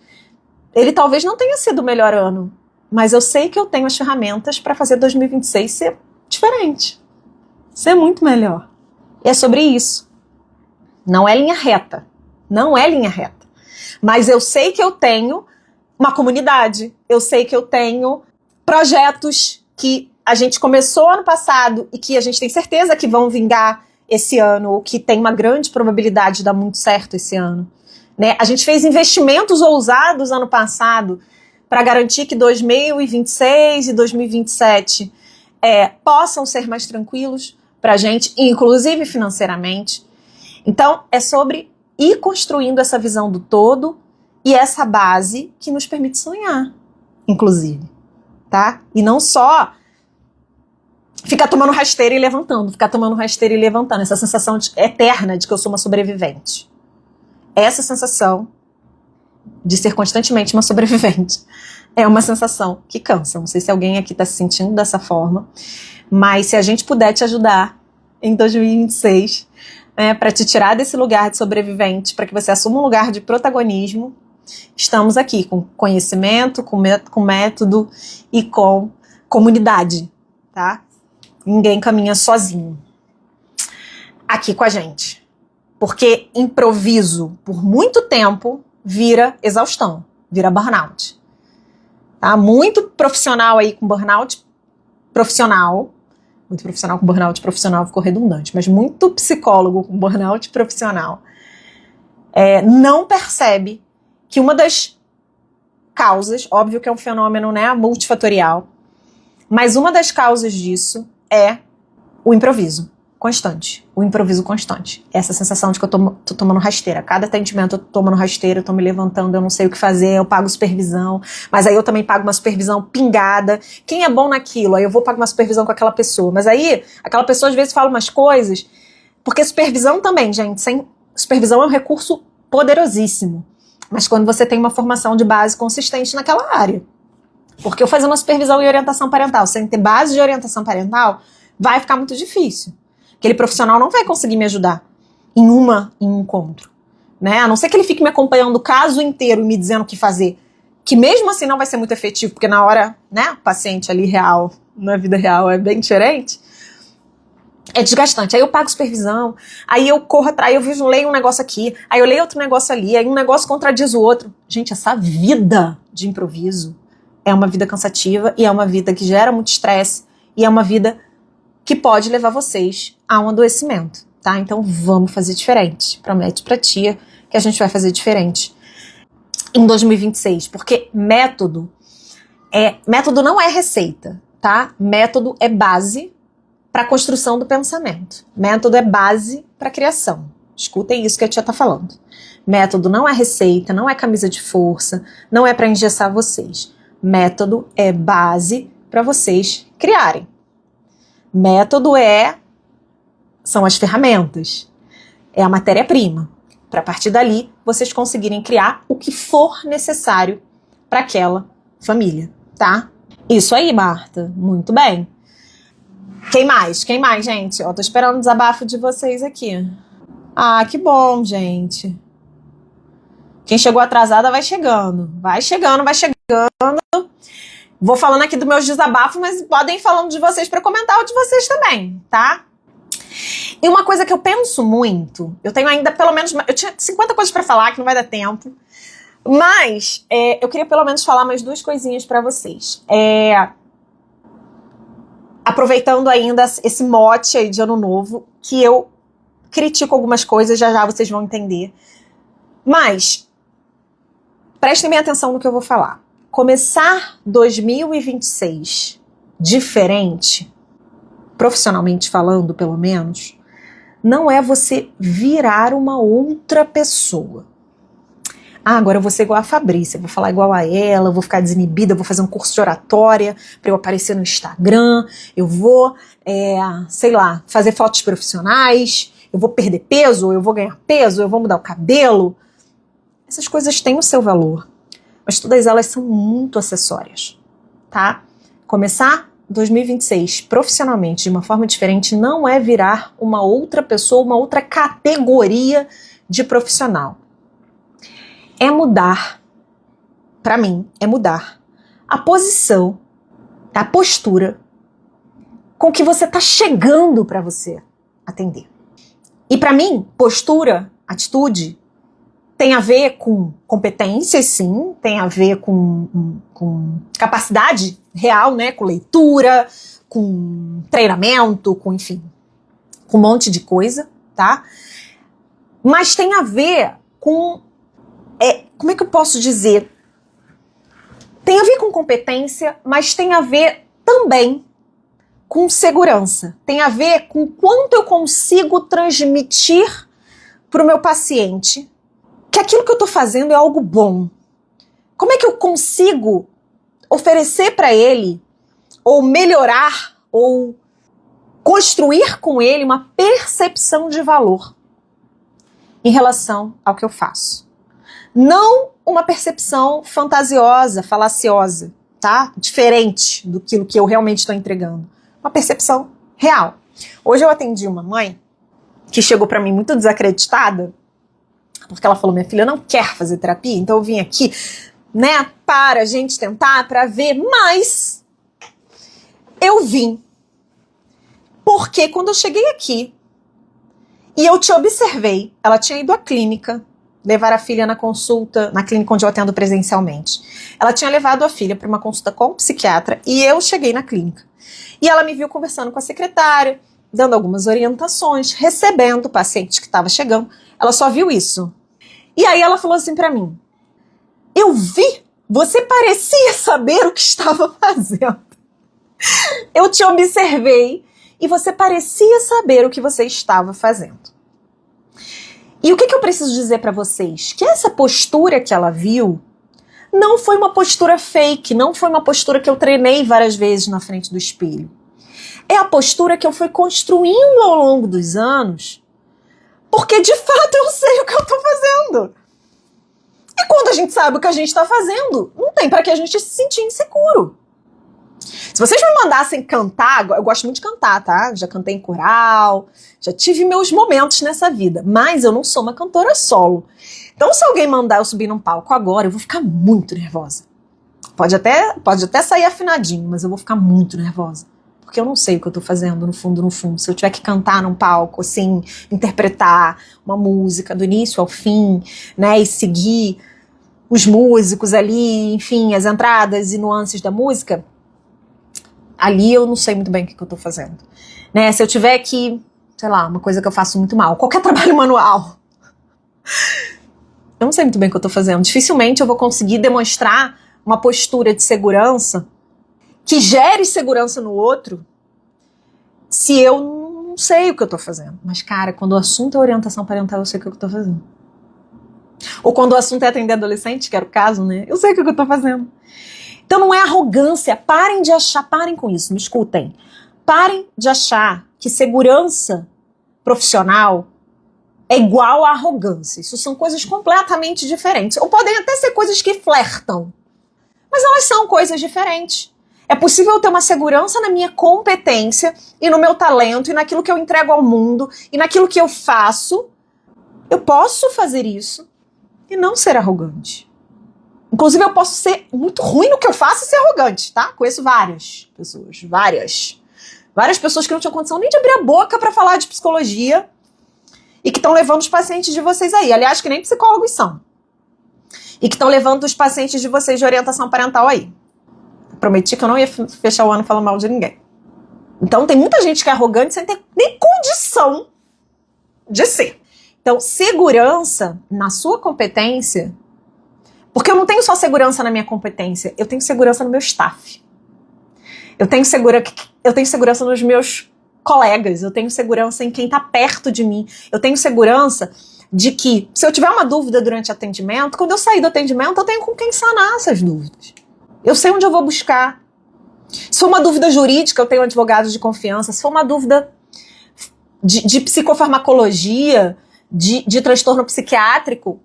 [SPEAKER 1] ele talvez não tenha sido o melhor ano. Mas eu sei que eu tenho as ferramentas para fazer 2026 ser diferente. Ser muito melhor. E é sobre isso. Não é linha reta. Não é linha reta. Mas eu sei que eu tenho uma comunidade. Eu sei que eu tenho projetos que a gente começou ano passado e que a gente tem certeza que vão vingar esse ano, ou que tem uma grande probabilidade de dar muito certo esse ano. Né? A gente fez investimentos ousados ano passado para garantir que 2026 e 2027 possam ser mais tranquilos para a gente, inclusive financeiramente. Então, é sobre ir construindo essa visão do todo e essa base que nos permite sonhar, inclusive. Tá? E não só ficar tomando rasteira e levantando, essa sensação eterna de que eu sou uma sobrevivente. Essa sensação de ser constantemente uma sobrevivente é uma sensação que cansa. Não sei se alguém aqui está se sentindo dessa forma, mas se a gente puder te ajudar em 2026, para te tirar desse lugar de sobrevivente, para que você assuma um lugar de protagonismo, estamos aqui com conhecimento, com método e com comunidade, tá? Ninguém caminha sozinho aqui com a gente. Porque improviso por muito tempo vira exaustão, vira burnout. Tá? Muito profissional aí com burnout profissional, muito profissional com burnout profissional ficou redundante, mas muito psicólogo com burnout profissional não percebe que uma das causas, óbvio que é um fenômeno, né, multifatorial, mas uma das causas disso é o improviso constante. O improviso constante. Essa sensação de que eu tô tomando rasteira. Cada atendimento eu tô tomando rasteira, eu tô me levantando, eu não sei o que fazer, eu pago supervisão, mas aí eu também pago uma supervisão pingada. Quem é bom naquilo? Aí eu vou pagar uma supervisão com aquela pessoa. Mas aí, aquela pessoa às vezes fala umas coisas, porque supervisão também, gente, supervisão é um recurso poderosíssimo. Mas quando você tem uma formação de base consistente naquela área. Porque eu fazer uma supervisão e orientação parental sem ter base de orientação parental, vai ficar muito difícil. Aquele profissional não vai conseguir me ajudar em um encontro. Né? A não ser que ele fique me acompanhando o caso inteiro e me dizendo o que fazer. Que mesmo assim não vai ser muito efetivo, porque na hora, né, o paciente ali real, na vida real, é bem diferente. É desgastante. Aí eu pago supervisão, aí eu corro atrás, eu leio um negócio aqui, aí eu leio outro negócio ali, aí um negócio contradiz o outro. Gente, essa vida de improviso é uma vida cansativa e é uma vida que gera muito estresse e é uma vida que pode levar vocês a um adoecimento, tá? Então vamos fazer diferente. Promete pra tia que a gente vai fazer diferente em 2026, porque método não é receita, tá? Método é base para a construção do pensamento. Método é base para a criação. Escutem isso que a tia tá falando. Método não é receita, não é camisa de força, não é para engessar vocês. Método é base para vocês criarem. Método são as ferramentas, é a matéria-prima, para a partir dali vocês conseguirem criar o que for necessário para aquela família, tá? Isso aí, Marta, muito bem. Quem mais? Quem mais, gente? Tô esperando o desabafo de vocês aqui. Ah, que bom, gente. Quem chegou atrasada vai chegando. Vai chegando, vai chegando. Vou falando aqui dos meus desabafos, mas podem ir falando de vocês para comentar o de vocês também, tá? E uma coisa que eu penso muito, eu tenho ainda pelo menos... Eu tinha 50 coisas para falar, que não vai dar tempo. Mas eu queria pelo menos falar mais 2 coisinhas para vocês. Aproveitando ainda esse mote aí de ano novo, que eu critico algumas coisas, já já vocês vão entender. Mas, prestem bem atenção no que eu vou falar. Começar 2026 diferente, profissionalmente falando, pelo menos, não é você virar uma outra pessoa. Ah, agora eu vou ser igual a Fabrícia, eu vou falar igual a ela, eu vou ficar desinibida, eu vou fazer um curso de oratória para eu aparecer no Instagram, eu vou, sei lá, fazer fotos profissionais, eu vou perder peso, eu vou ganhar peso, eu vou mudar o cabelo. Essas coisas têm o seu valor, mas todas elas são muito acessórias, tá? Começar 2026 profissionalmente de uma forma diferente não é virar uma outra pessoa, uma outra categoria de profissional. É mudar, para mim, é mudar a posição, a postura com que você está chegando para você atender. E para mim, postura, atitude, tem a ver com competências, sim, tem a ver com capacidade real, né, com leitura, com treinamento, com, enfim, com um monte de coisa, tá? Mas tem a ver com... como é que eu posso dizer? Tem a ver com competência, mas tem a ver também com segurança. Tem a ver com quanto eu consigo transmitir para o meu paciente que aquilo que eu estou fazendo é algo bom. Como é que eu consigo oferecer para ele, ou melhorar, ou construir com ele uma percepção de valor em relação ao que eu faço? Não uma percepção fantasiosa, falaciosa, tá? Diferente do que eu realmente estou entregando. Uma percepção real. Hoje eu atendi uma mãe que chegou para mim muito desacreditada, porque ela falou, minha filha não quer fazer terapia, então eu vim aqui, né, para a gente tentar, para ver, mas eu vim porque quando eu cheguei aqui e eu te observei, ela tinha ido à clínica, levar a filha na consulta, na clínica onde eu atendo presencialmente. Ela tinha levado a filha para uma consulta com o psiquiatra e eu cheguei na clínica. E ela me viu conversando com a secretária, dando algumas orientações, recebendo o paciente que estava chegando. Ela só viu isso. E aí ela falou assim para mim, eu vi, você parecia saber o que estava fazendo. Eu te observei e você parecia saber o que você estava fazendo. E o que eu preciso dizer para vocês? Que essa postura que ela viu não foi uma postura fake, não foi uma postura que eu treinei várias vezes na frente do espelho. É a postura que eu fui construindo ao longo dos anos, porque de fato eu sei o que eu estou fazendo. E quando a gente sabe o que a gente está fazendo, não tem para que a gente se sentir inseguro. Se vocês me mandassem cantar, eu gosto muito de cantar, tá? Já cantei em coral, já tive meus momentos nessa vida, mas eu não sou uma cantora solo. Então se alguém mandar eu subir num palco agora, eu vou ficar muito nervosa. Pode até sair afinadinho, mas eu vou ficar muito nervosa. Porque eu não sei o que eu tô fazendo, no fundo. Se eu tiver que cantar num palco, assim, interpretar uma música do início ao fim, né, e seguir os músicos ali, enfim, as entradas e nuances da música, ali eu não sei muito bem o que eu tô fazendo. Né? Se eu tiver que, sei lá, uma coisa que eu faço muito mal, qualquer trabalho manual, eu não sei muito bem o que eu tô fazendo. Dificilmente eu vou conseguir demonstrar uma postura de segurança que gere segurança no outro se eu não sei o que eu tô fazendo. Mas, cara, quando o assunto é orientação parental, eu sei o que eu tô fazendo. Ou quando o assunto é atender adolescente, que era o caso, né? Eu sei o que eu tô fazendo. Então não é arrogância. Parem de achar, parem com isso, me escutem. Parem de achar que segurança profissional é igual a arrogância. Isso são coisas completamente diferentes. Ou podem até ser coisas que flertam. Mas elas são coisas diferentes. É possível eu ter uma segurança na minha competência e no meu talento e naquilo que eu entrego ao mundo e naquilo que eu faço. Eu posso fazer isso e não ser arrogante. Inclusive, eu posso ser muito ruim no que eu faço e ser arrogante, tá? Conheço várias pessoas, várias pessoas que não tinham condição nem de abrir a boca pra falar de psicologia e que estão levando os pacientes de vocês aí. Aliás, que nem psicólogos são. E que estão levando os pacientes de vocês de orientação parental aí. Eu prometi que eu não ia fechar o ano falando mal de ninguém. Então, tem muita gente que é arrogante sem ter nem condição de ser. Então, segurança na sua competência, porque eu não tenho só segurança na minha competência, eu tenho segurança no meu staff. Eu tenho segurança nos meus colegas, eu tenho segurança em quem está perto de mim, eu tenho segurança de que, se eu tiver uma dúvida durante o atendimento, quando eu sair do atendimento, eu tenho com quem sanar essas dúvidas. Eu sei onde eu vou buscar. Se for uma dúvida jurídica, eu tenho advogados de confiança. Se for uma dúvida de psicofarmacologia, de transtorno psiquiátrico,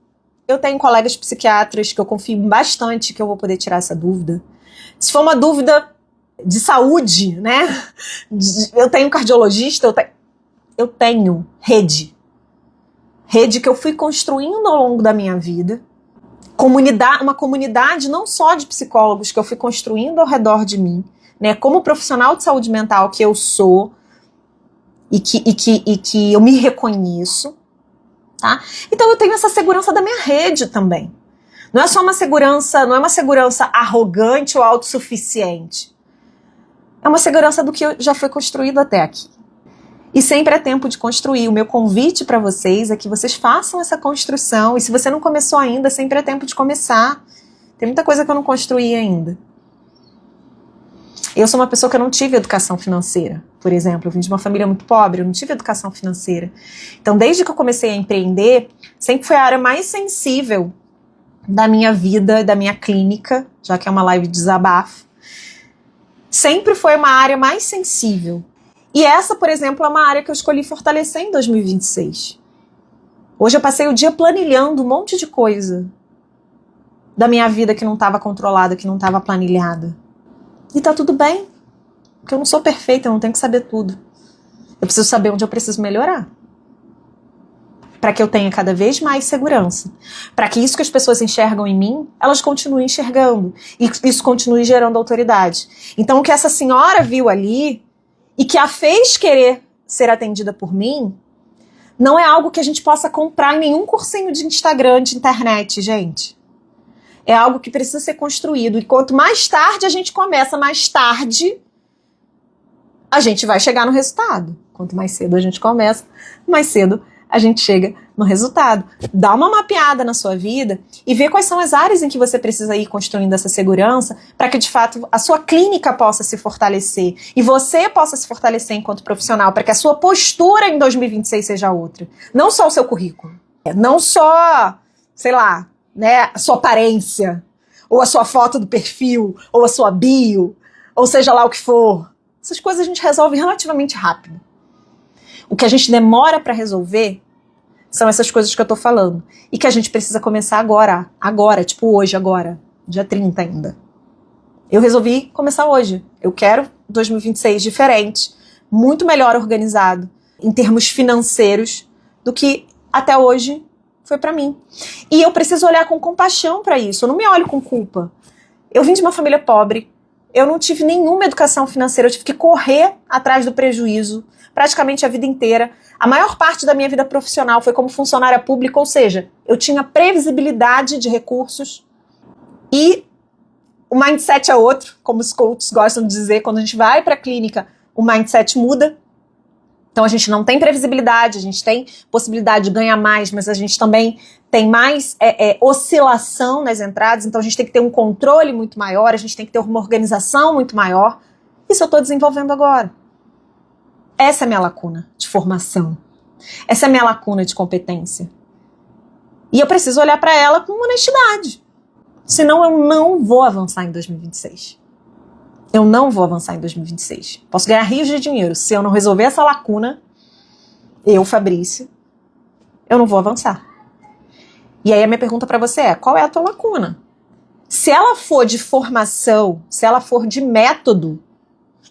[SPEAKER 1] eu tenho colegas psiquiatras que eu confio bastante que eu vou poder tirar essa dúvida. Se for uma dúvida de saúde, né? Eu tenho cardiologista, eu tenho rede. Rede que eu fui construindo ao longo da minha vida. Uma comunidade não só de psicólogos que eu fui construindo ao redor de mim, né? Como profissional de saúde mental que eu sou e que eu me reconheço. Tá? Então eu tenho essa segurança da minha rede também. Não é só uma segurança, não é uma segurança arrogante ou autossuficiente. É uma segurança do que já foi construído até aqui. E sempre é tempo de construir. O meu convite para vocês é que vocês façam essa construção. E se você não começou ainda, sempre é tempo de começar. Tem muita coisa que eu não construí ainda. Eu sou uma pessoa que eu não tive educação financeira, por exemplo. Eu vim de uma família muito pobre, eu não tive educação financeira. Então, desde que eu comecei a empreender, sempre foi a área mais sensível da minha vida, da minha clínica, já que é uma live de desabafo. Sempre foi uma área mais sensível. E essa, por exemplo, é uma área que eu escolhi fortalecer em 2026. Hoje eu passei o dia planilhando um monte de coisa da minha vida que não estava controlada, que não estava planilhada. E tá tudo bem, porque eu não sou perfeita, eu não tenho que saber tudo. Eu preciso saber onde eu preciso melhorar. Para que eu tenha cada vez mais segurança. Para que isso que as pessoas enxergam em mim, elas continuem enxergando. E isso continue gerando autoridade. Então o que essa senhora viu ali, e que a fez querer ser atendida por mim, não é algo que a gente possa comprar em nenhum cursinho de Instagram, de internet, gente. É algo que precisa ser construído. E quanto mais tarde a gente começa, mais tarde a gente vai chegar no resultado. Quanto mais cedo a gente começa, mais cedo a gente chega no resultado. Dá uma mapeada na sua vida e vê quais são as áreas em que você precisa ir construindo essa segurança para que, de fato, a sua clínica possa se fortalecer e você possa se fortalecer enquanto profissional, para que a sua postura em 2026 seja outra. Não só o seu currículo. Não só, sei lá, né, a sua aparência, ou a sua foto do perfil, ou a sua bio, ou seja lá o que for. Essas coisas a gente resolve relativamente rápido. O que a gente demora para resolver são essas coisas que eu tô falando. E que a gente precisa começar agora, tipo hoje, agora, dia 30 ainda. Eu resolvi começar hoje. Eu quero 2026 diferente, muito melhor organizado, em termos financeiros, do que até hoje foi pra mim. E eu preciso olhar com compaixão pra isso. Eu não me olho com culpa. Eu vim de uma família pobre. Eu não tive nenhuma educação financeira. Eu tive que correr atrás do prejuízo praticamente a vida inteira. A maior parte da minha vida profissional foi como funcionária pública, ou seja, eu tinha previsibilidade de recursos e o mindset é outro, como os coaches gostam de dizer, quando a gente vai para a clínica, o mindset muda. Então a gente não tem previsibilidade, a gente tem possibilidade de ganhar mais, mas a gente também tem mais oscilação nas entradas, então a gente tem que ter um controle muito maior, a gente tem que ter uma organização muito maior. Isso eu estou desenvolvendo agora. Essa é a minha lacuna de formação. Essa é a minha lacuna de competência. E eu preciso olhar para ela com honestidade. Senão eu não vou avançar em 2026. Eu não vou avançar em 2026. Posso ganhar rios de dinheiro. Se eu não resolver essa lacuna, eu, Fabrício, eu não vou avançar. E aí a minha pergunta para você é, qual é a tua lacuna? Se ela for de formação, se ela for de método,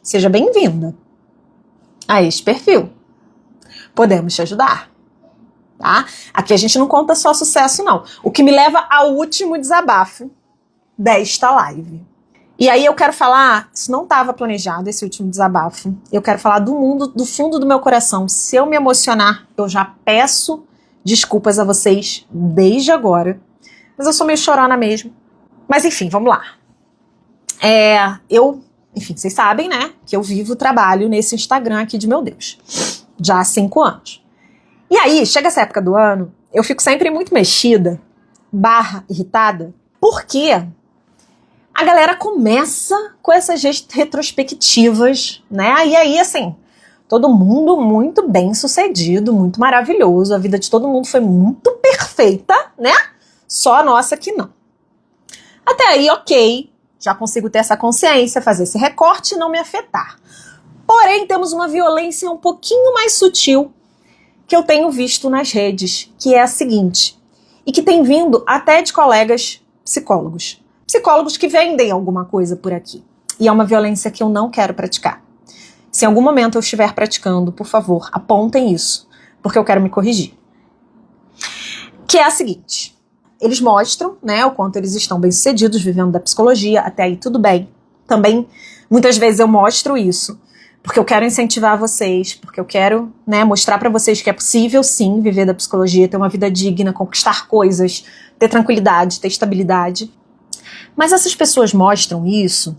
[SPEAKER 1] seja bem-vinda a este perfil. Podemos te ajudar. Tá? Aqui a gente não conta só sucesso, não. O que me leva ao último desabafo desta live. E aí eu quero falar, isso não estava planejado, esse último desabafo. Eu quero falar do fundo do meu coração. Se eu me emocionar, eu já peço desculpas a vocês desde agora. Mas eu sou meio chorona mesmo. Mas enfim, vamos lá. Enfim, vocês sabem, né, que eu trabalho nesse Instagram aqui de meu Deus. Já há 5 anos. E aí, chega essa época do ano, eu fico sempre muito mexida, irritada, porque a galera começa com essas retrospectivas, né? E aí, assim, todo mundo muito bem sucedido, muito maravilhoso, a vida de todo mundo foi muito perfeita, né? Só a nossa que não. Até aí, ok, já consigo ter essa consciência, fazer esse recorte e não me afetar. Porém, temos uma violência um pouquinho mais sutil que eu tenho visto nas redes, que é a seguinte, e que tem vindo até de colegas psicólogos. Psicólogos que vendem alguma coisa por aqui. E é uma violência que eu não quero praticar. Se em algum momento eu estiver praticando, por favor, apontem isso, porque eu quero me corrigir. Que é a seguinte, eles mostram, né, o quanto eles estão bem-sucedidos vivendo da psicologia, até aí tudo bem. Também, muitas vezes eu mostro isso, porque eu quero incentivar vocês, porque eu quero, né, mostrar para vocês que é possível, sim, viver da psicologia, ter uma vida digna, conquistar coisas, ter tranquilidade, ter estabilidade. Mas essas pessoas mostram isso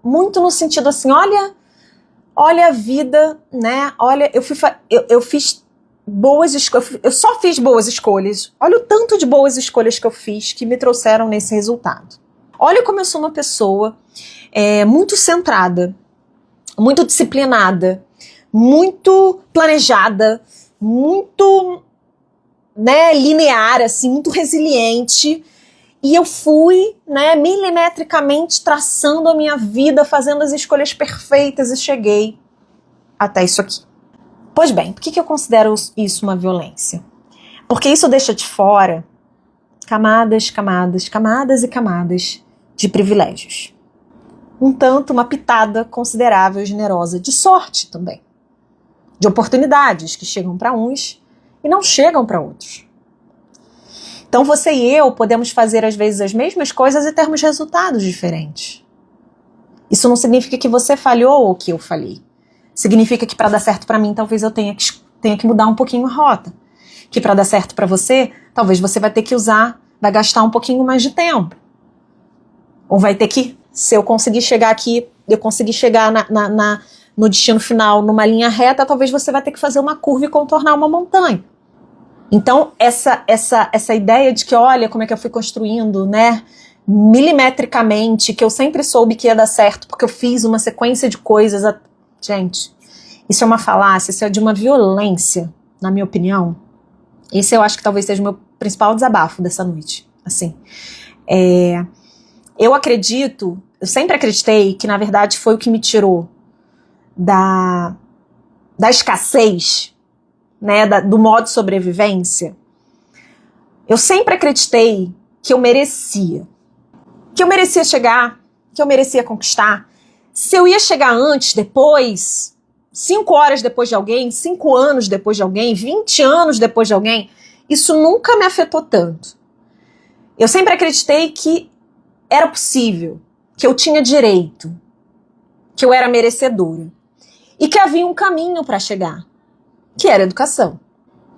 [SPEAKER 1] muito no sentido assim, olha a vida, né, olha, eu fiz boas escolhas, eu só fiz boas escolhas, olha o tanto de boas escolhas que eu fiz que me trouxeram nesse resultado. Olha como eu sou uma pessoa muito centrada, muito disciplinada, muito planejada, muito, né, linear, assim, muito resiliente. E eu fui, né, milimetricamente traçando a minha vida, fazendo as escolhas perfeitas e cheguei até isso aqui. Pois bem, por que eu considero isso uma violência? Porque isso deixa de fora camadas e camadas de privilégios. Um tanto, uma pitada considerável e generosa de sorte também. De oportunidades que chegam para uns e não chegam para outros. Então você e eu podemos fazer às vezes as mesmas coisas e termos resultados diferentes. Isso não significa que você falhou ou que eu falhei. Significa que para dar certo para mim, talvez eu tenha que mudar um pouquinho a rota. Que para dar certo para você, talvez você vai ter que vai gastar um pouquinho mais de tempo. Ou vai ter que, se eu conseguir chegar aqui, eu conseguir chegar no destino final numa linha reta, talvez você vai ter que fazer uma curva e contornar uma montanha. Então, essa ideia de que, olha, como é que eu fui construindo, né, milimetricamente, que eu sempre soube que ia dar certo, porque eu fiz uma sequência de coisas. Gente, isso é uma falácia, isso é de uma violência, na minha opinião. Esse eu acho que talvez seja o meu principal desabafo dessa noite. Assim, eu sempre acreditei que, na verdade, foi o que me tirou da escassez, né, do modo de sobrevivência. Eu sempre acreditei que eu merecia chegar, que eu merecia conquistar. Se eu ia chegar antes, depois, 5 horas depois de alguém, 5 anos depois de alguém, 20 anos depois de alguém, isso nunca me afetou tanto. Eu sempre acreditei que era possível, que eu tinha direito, que eu era merecedora e que havia um caminho para chegar, que era a educação,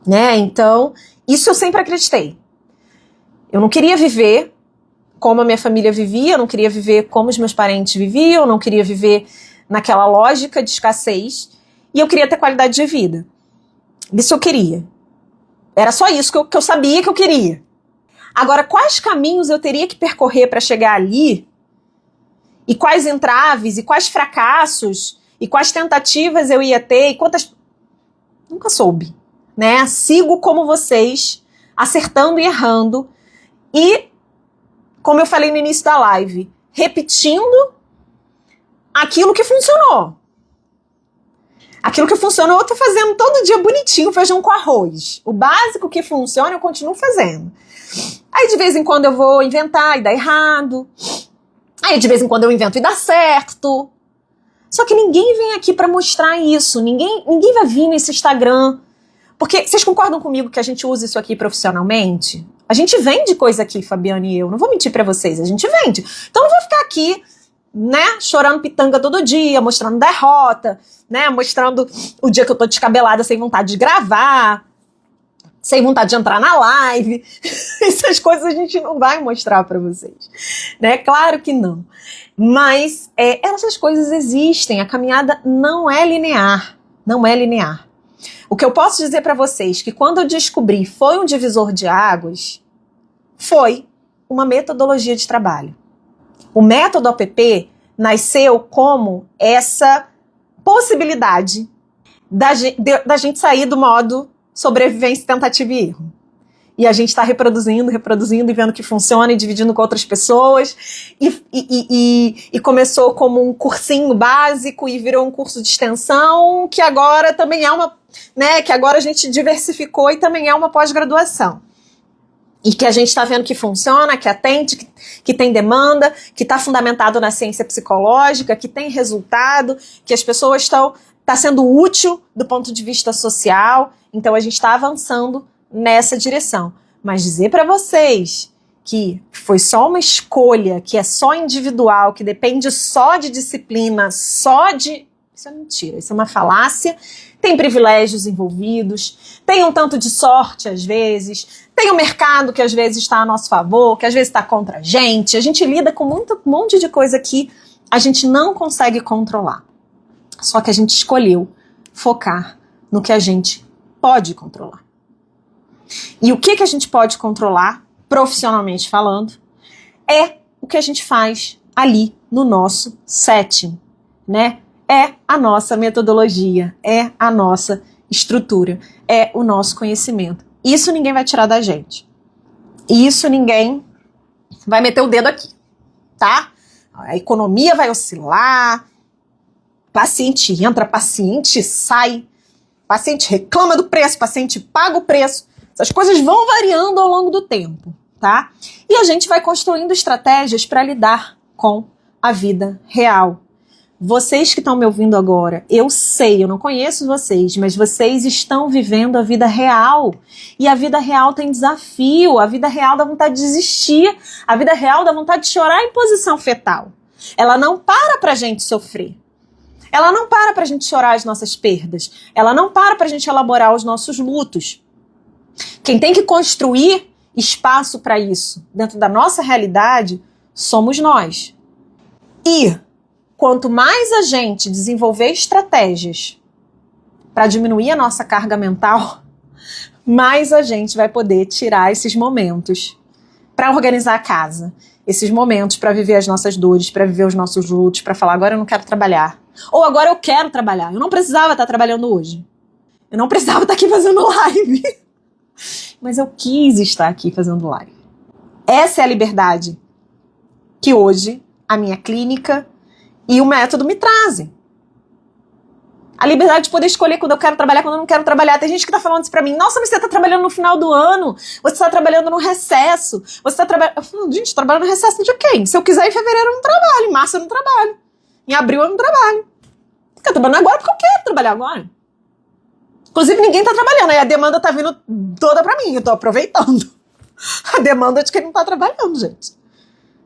[SPEAKER 1] né? Então, isso eu sempre acreditei. Eu não queria viver como a minha família vivia, eu não queria viver como os meus parentes viviam, eu não queria viver naquela lógica de escassez, e eu queria ter qualidade de vida. Isso eu queria. Era só isso que eu sabia que eu queria. Agora, quais caminhos eu teria que percorrer para chegar ali? E quais entraves, e quais fracassos, e quais tentativas eu ia ter, e quantas... Nunca soube, né? Sigo como vocês, acertando e errando, e, como eu falei no início da live, repetindo aquilo que funcionou. Aquilo que funcionou eu tô fazendo todo dia bonitinho, feijão com arroz. O básico que funciona eu continuo fazendo. Aí de vez em quando eu vou inventar e dá errado. Aí de vez em quando eu invento e dá certo. Só que ninguém vem aqui pra mostrar isso. Ninguém vai vir nesse Instagram. Porque vocês concordam comigo que a gente usa isso aqui profissionalmente? A gente vende coisa aqui, Fabiana e eu. Não vou mentir pra vocês, a gente vende. Então não vou ficar aqui, né, chorando pitanga todo dia, mostrando derrota, né, mostrando o dia que eu tô descabelada sem vontade de gravar, sem vontade de entrar na live. Essas coisas a gente não vai mostrar pra vocês, né? Claro que não. Mas essas coisas existem. A caminhada não é linear. Não é linear. O que eu posso dizer pra vocês que quando eu descobri foi um divisor de águas, foi uma metodologia de trabalho. O método APP nasceu como essa possibilidade da gente sair do modo sobrevivência, tentativa e erro. E a gente está reproduzindo e vendo que funciona e dividindo com outras pessoas. E começou como um cursinho básico e virou um curso de extensão, que agora também é uma, né, que agora a gente diversificou e também é uma pós-graduação. E que a gente está vendo que funciona, que atende, que tem demanda, que está fundamentado na ciência psicológica, que tem resultado, que as pessoas está sendo útil do ponto de vista social. Então a gente está avançando nessa direção. Mas dizer para vocês que foi só uma escolha, que é só individual, que depende só de disciplina, isso é mentira, isso é uma falácia. Tem privilégios envolvidos, tem um tanto de sorte às vezes, tem o mercado que às vezes está a nosso favor, que às vezes está contra a gente lida com um monte de coisa que a gente não consegue controlar. Só que a gente escolheu focar no que a gente pode controlar. E o que a gente pode controlar, profissionalmente falando, é o que a gente faz ali no nosso setting, né? É a nossa metodologia, é a nossa estrutura, é o nosso conhecimento. Isso ninguém vai tirar da gente. Isso ninguém vai meter o dedo aqui, tá? A economia vai oscilar, paciente entra, paciente sai, paciente reclama do preço, paciente paga o preço. Essas coisas vão variando ao longo do tempo, tá? E a gente vai construindo estratégias para lidar com a vida real. Vocês que estão me ouvindo agora, eu sei, eu não conheço vocês, mas vocês estão vivendo a vida real. E a vida real tem desafio, a vida real dá vontade de desistir, a vida real dá vontade de chorar em posição fetal. Ela não para pra gente sofrer. Ela não para pra gente chorar as nossas perdas. Ela não para pra gente elaborar os nossos lutos. Quem tem que construir espaço para isso dentro da nossa realidade somos nós. E quanto mais a gente desenvolver estratégias para diminuir a nossa carga mental, mais a gente vai poder tirar esses momentos para organizar a casa, esses momentos para viver as nossas dores, para viver os nossos lutos, para falar agora eu não quero trabalhar. Ou agora eu quero trabalhar. Eu não precisava estar trabalhando hoje. Eu não precisava estar aqui fazendo live. Mas eu quis estar aqui fazendo live. Essa é a liberdade que hoje a minha clínica e o método me trazem. A liberdade de poder escolher quando eu quero trabalhar, quando eu não quero trabalhar. Tem gente que tá falando isso pra mim. Nossa, mas você tá trabalhando no final do ano. Você tá trabalhando no recesso. Você tá trabalhando... Eu falo, gente, trabalho no recesso de quem? Se eu quiser, em fevereiro eu não trabalho. Em março eu não trabalho. Em abril eu não trabalho. Eu tô trabalhando agora porque eu quero trabalhar agora. Inclusive, ninguém tá trabalhando. Aí a demanda tá vindo toda pra mim. Eu tô aproveitando. A demanda de quem não tá trabalhando, gente.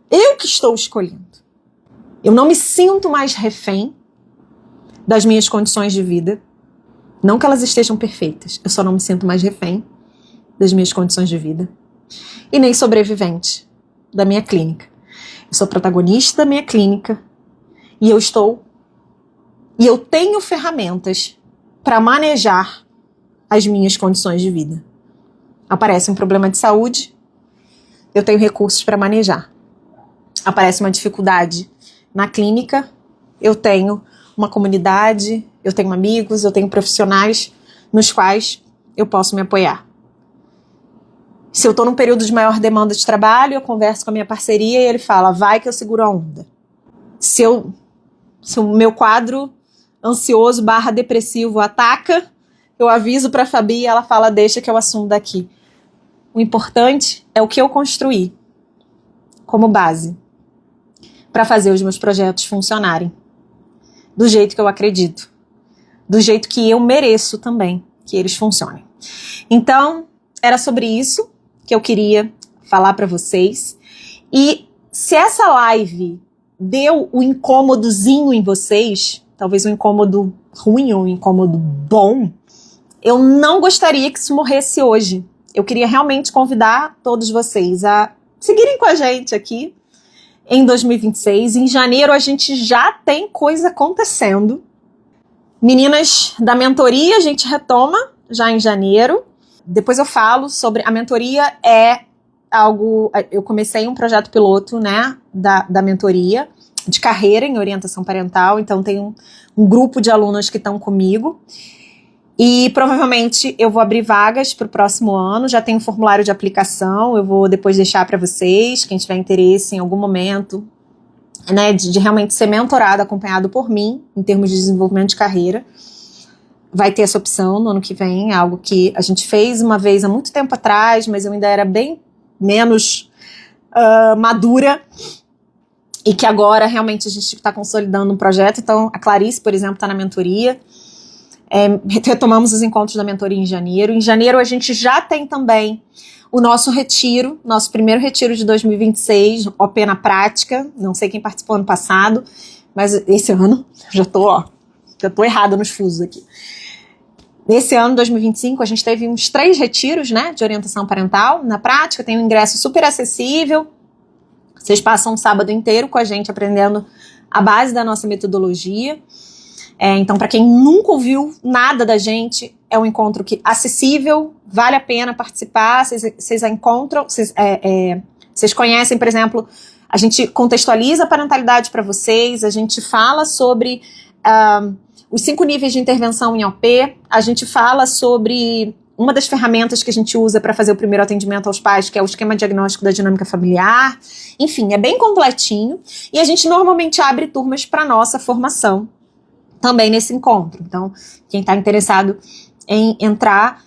[SPEAKER 1] Eu que estou escolhendo. Eu não me sinto mais refém das minhas condições de vida. Não que elas estejam perfeitas. Eu só não me sinto mais refém das minhas condições de vida. E nem sobrevivente. da minha clínica. Eu sou protagonista da minha clínica e eu tenho ferramentas para manejar as minhas condições de vida. Aparece um problema de saúde, eu tenho recursos para manejar. Aparece uma dificuldade na clínica, eu tenho uma comunidade, eu tenho amigos, eu tenho profissionais nos quais eu posso me apoiar. Se eu estou num período de maior demanda de trabalho, eu converso com a minha parceria e ele fala, vai que eu seguro a onda. Se o meu quadro ansioso / depressivo ataca, eu aviso para a Fabi e ela fala, deixa que eu assumo daqui. O importante é o que eu construí como base para fazer os meus projetos funcionarem do jeito que eu acredito, do jeito que eu mereço também que eles funcionem. Então, era sobre isso que eu queria falar para vocês. E se essa live deu um incômodozinho em vocês, talvez um incômodo ruim ou um incômodo bom, eu não gostaria que isso morresse hoje. Eu queria realmente convidar todos vocês a seguirem com a gente aqui em 2026. Em janeiro a gente já tem coisa acontecendo. Meninas da mentoria, a gente retoma já em janeiro. Depois eu falo sobre a mentoria, é algo... Eu comecei um projeto piloto, né, da mentoria de carreira em orientação parental, então tem um grupo de alunas que estão comigo e provavelmente eu vou abrir vagas para o próximo ano, já tem um formulário de aplicação, eu vou depois deixar para vocês, quem tiver interesse em algum momento, né, de realmente ser mentorado, acompanhado por mim, em termos de desenvolvimento de carreira. Vai ter essa opção no ano que vem, algo que a gente fez uma vez há muito tempo atrás, mas eu ainda era bem menos madura, e que agora realmente a gente está consolidando um projeto. Então a Clarice, por exemplo, está na mentoria. Retomamos os encontros da mentoria em janeiro. Em janeiro a gente já tem também o nosso retiro, nosso primeiro retiro de 2026, OP na prática. Não sei quem participou ano passado, mas esse ano já tô errada nos fusos aqui. Nesse ano, 2025, a gente teve uns 3 retiros, né, de orientação parental. Na prática, tem um ingresso super acessível. Vocês passam um sábado inteiro com a gente aprendendo a base da nossa metodologia. Então, para quem nunca ouviu nada da gente, é um encontro acessível, vale a pena participar. Vocês encontram, vocês conhecem, por exemplo, a gente contextualiza a parentalidade para vocês, a gente fala sobre os 5 níveis de intervenção em OP, a gente fala sobre uma das ferramentas que a gente usa para fazer o primeiro atendimento aos pais, que é o esquema diagnóstico da dinâmica familiar. Enfim, é bem completinho e a gente normalmente abre turmas para nossa formação também nesse encontro. Então, quem está interessado em entrar,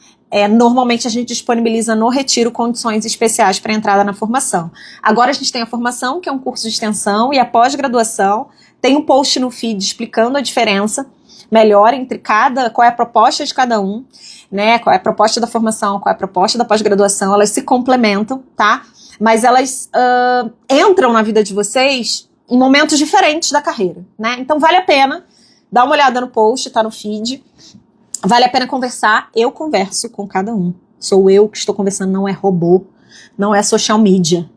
[SPEAKER 1] normalmente a gente disponibiliza no retiro condições especiais para entrada na formação. Agora a gente tem a formação, que é um curso de extensão, e a pós-graduação. Tem um post no feed explicando a diferença melhor entre qual é a proposta de cada um, né? Qual é a proposta da formação, qual é a proposta da pós-graduação. Elas se complementam, tá? Mas elas entram na vida de vocês em momentos diferentes da carreira, né? Então vale a pena dar uma olhada no post, tá no feed. Vale a pena conversar. Eu converso com cada um. Sou eu que estou conversando, não é robô, não é social media.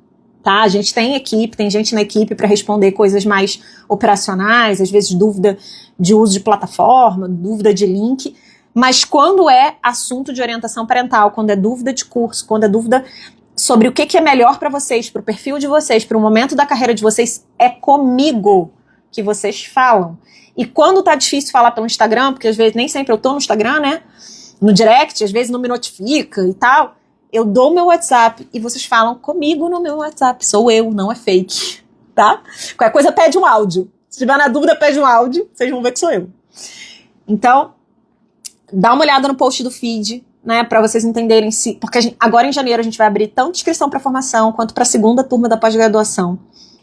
[SPEAKER 1] Tá? A gente tem equipe, tem gente na equipe para responder coisas mais operacionais, às vezes dúvida de uso de plataforma, dúvida de link, mas quando é assunto de orientação parental, quando é dúvida de curso, quando é dúvida sobre o que é melhor para vocês, para o perfil de vocês, para o momento da carreira de vocês, é comigo que vocês falam. E quando tá difícil falar pelo Instagram, porque às vezes nem sempre eu tô no Instagram, né? No direct, às vezes não me notifica e tal, eu dou o meu WhatsApp e vocês falam comigo no meu WhatsApp. Sou eu, não é fake, tá? Qualquer coisa pede um áudio. Se tiver na dúvida, pede um áudio, vocês vão ver que sou eu. Então, dá uma olhada no post do feed, né, pra vocês entenderem porque agora em janeiro a gente vai abrir tanto inscrição pra formação quanto pra segunda turma da pós-graduação.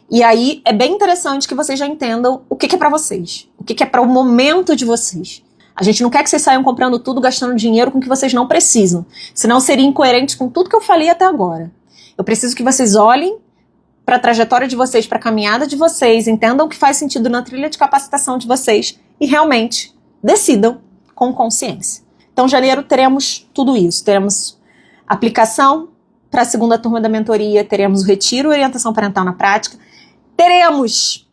[SPEAKER 1] E aí é bem interessante que vocês já entendam o que é pra vocês, o que é para o momento de vocês. A gente não quer que vocês saiam comprando tudo, gastando dinheiro com o que vocês não precisam. Senão seria incoerente com tudo que eu falei até agora. Eu preciso que vocês olhem para a trajetória de vocês, para a caminhada de vocês, entendam o que faz sentido na trilha de capacitação de vocês e realmente decidam com consciência. Então, em janeiro teremos tudo isso. Teremos aplicação, para a segunda turma da mentoria, teremos o retiro orientação parental na prática, teremos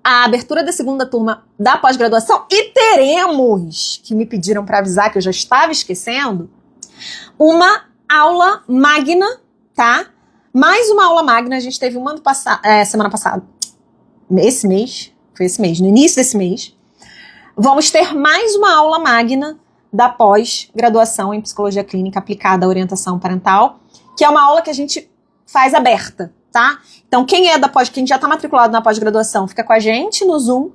[SPEAKER 1] a abertura da segunda turma da pós-graduação e teremos, que me pediram para avisar que eu já estava esquecendo, uma aula magna, tá? Mais uma aula magna, a gente teve semana passada, foi esse mês, no início desse mês, vamos ter mais uma aula magna da pós-graduação em psicologia clínica aplicada à orientação parental, que é uma aula que a gente faz aberta, tá? Então, quem já está matriculado na pós-graduação fica com a gente no Zoom,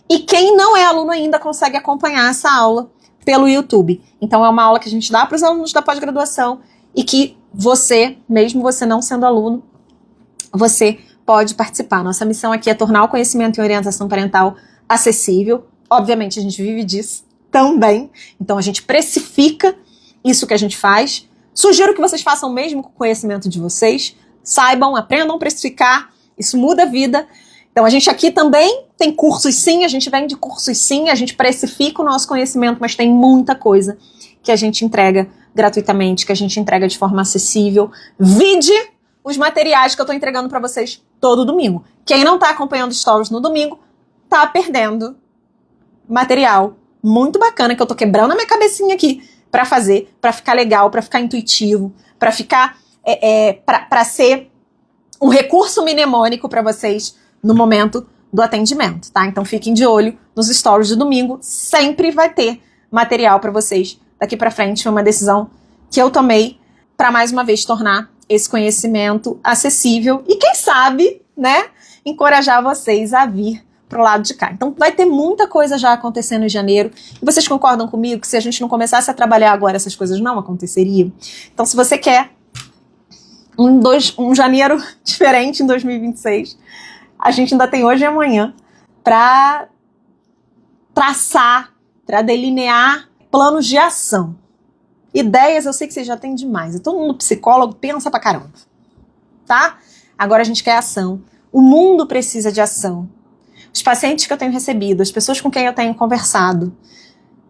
[SPEAKER 1] e quem não é aluno ainda consegue acompanhar essa aula pelo YouTube. Então, é uma aula que a gente dá para os alunos da pós-graduação e que você, mesmo você não sendo aluno, você pode participar. Nossa missão aqui é tornar o conhecimento em orientação parental acessível. Obviamente, a gente vive disso também. Então, a gente precifica isso que a gente faz. Sugiro que vocês façam o mesmo com o conhecimento de vocês. Saibam, aprendam a precificar. Isso muda a vida. Então, a gente aqui também tem cursos sim, a gente vende cursos sim, a gente precifica o nosso conhecimento, mas tem muita coisa que a gente entrega gratuitamente, que a gente entrega de forma acessível. Vide os materiais que eu tô entregando para vocês todo domingo. Quem não tá acompanhando stories no domingo, tá perdendo material muito bacana que eu tô quebrando a minha cabecinha aqui pra fazer, pra ficar legal, pra ficar intuitivo, pra ficar pra ser um recurso mnemônico pra vocês no momento do atendimento, tá? Então fiquem de olho nos stories de domingo, sempre vai ter material pra vocês daqui pra frente. Foi uma decisão que eu tomei pra mais uma vez tornar esse conhecimento acessível e quem sabe, né, encorajar vocês a vir pro lado de cá. Então vai ter muita coisa já acontecendo em janeiro. E vocês concordam comigo que se a gente não começasse a trabalhar agora, essas coisas não aconteceriam? Então se você quer um janeiro diferente em 2026, a gente ainda tem hoje e amanhã para traçar, para delinear planos de ação. Ideias eu sei que vocês já têm demais. E todo mundo psicólogo pensa pra caramba. Tá? Agora a gente quer ação. O mundo precisa de ação. Os pacientes que eu tenho recebido, as pessoas com quem eu tenho conversado,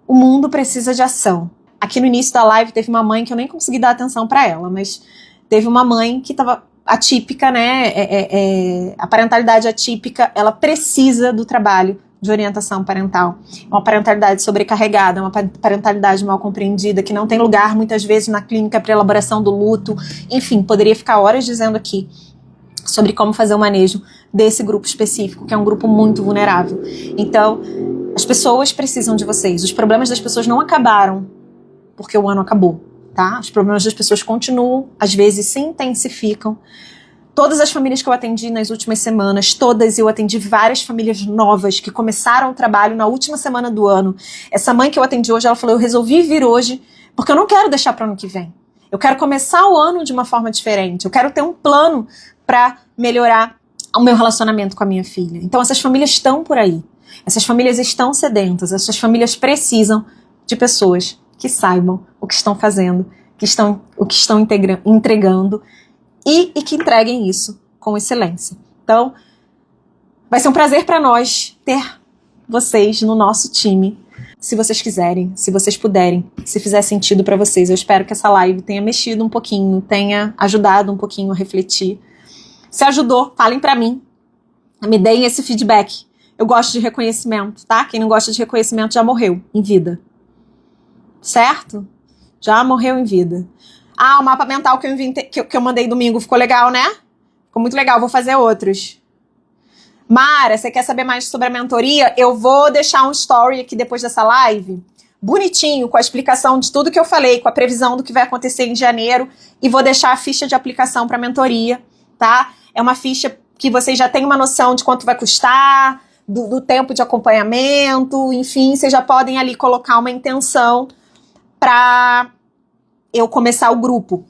[SPEAKER 1] o mundo precisa de ação. Aqui no início da live teve uma mãe que eu nem consegui dar atenção pra ela, mas teve uma mãe que estava atípica, né? A parentalidade atípica, ela precisa do trabalho de orientação parental. Uma parentalidade sobrecarregada, uma parentalidade mal compreendida, que não tem lugar muitas vezes na clínica para elaboração do luto. Enfim, poderia ficar horas dizendo aqui sobre como fazer o manejo desse grupo específico, que é um grupo muito vulnerável. Então, as pessoas precisam de vocês. Os problemas das pessoas não acabaram porque o ano acabou, tá? Os problemas das pessoas continuam, às vezes se intensificam. Todas as famílias que eu atendi nas últimas semanas, todas eu atendi várias famílias novas que começaram o trabalho na última semana do ano. Essa mãe que eu atendi hoje, ela falou, eu resolvi vir hoje porque eu não quero deixar para o ano que vem. Eu quero começar o ano de uma forma diferente. Eu quero ter um plano para melhorar o meu relacionamento com a minha filha. Então essas famílias estão por aí. Essas famílias estão sedentas. Essas famílias precisam de pessoas que saibam o que estão fazendo, o que estão entregando e que entreguem isso com excelência. Então, vai ser um prazer para nós ter vocês no nosso time. Se vocês quiserem, se vocês puderem, se fizer sentido para vocês. Eu espero que essa live tenha mexido um pouquinho, tenha ajudado um pouquinho a refletir. Se ajudou, falem pra mim. Me deem esse feedback. Eu gosto de reconhecimento, tá? Quem não gosta de reconhecimento já morreu em vida. Certo? Já morreu em vida. Ah, o mapa mental que eu mandei domingo ficou legal, né? Ficou muito legal, vou fazer outros. Mara, você quer saber mais sobre a mentoria? Eu vou deixar um story aqui depois dessa live, bonitinho, com a explicação de tudo que eu falei, com a previsão do que vai acontecer em janeiro, e vou deixar a ficha de aplicação para mentoria, tá? É uma ficha que vocês já têm uma noção de quanto vai custar, do tempo de acompanhamento, enfim, vocês já podem ali colocar uma intenção para eu começar o grupo.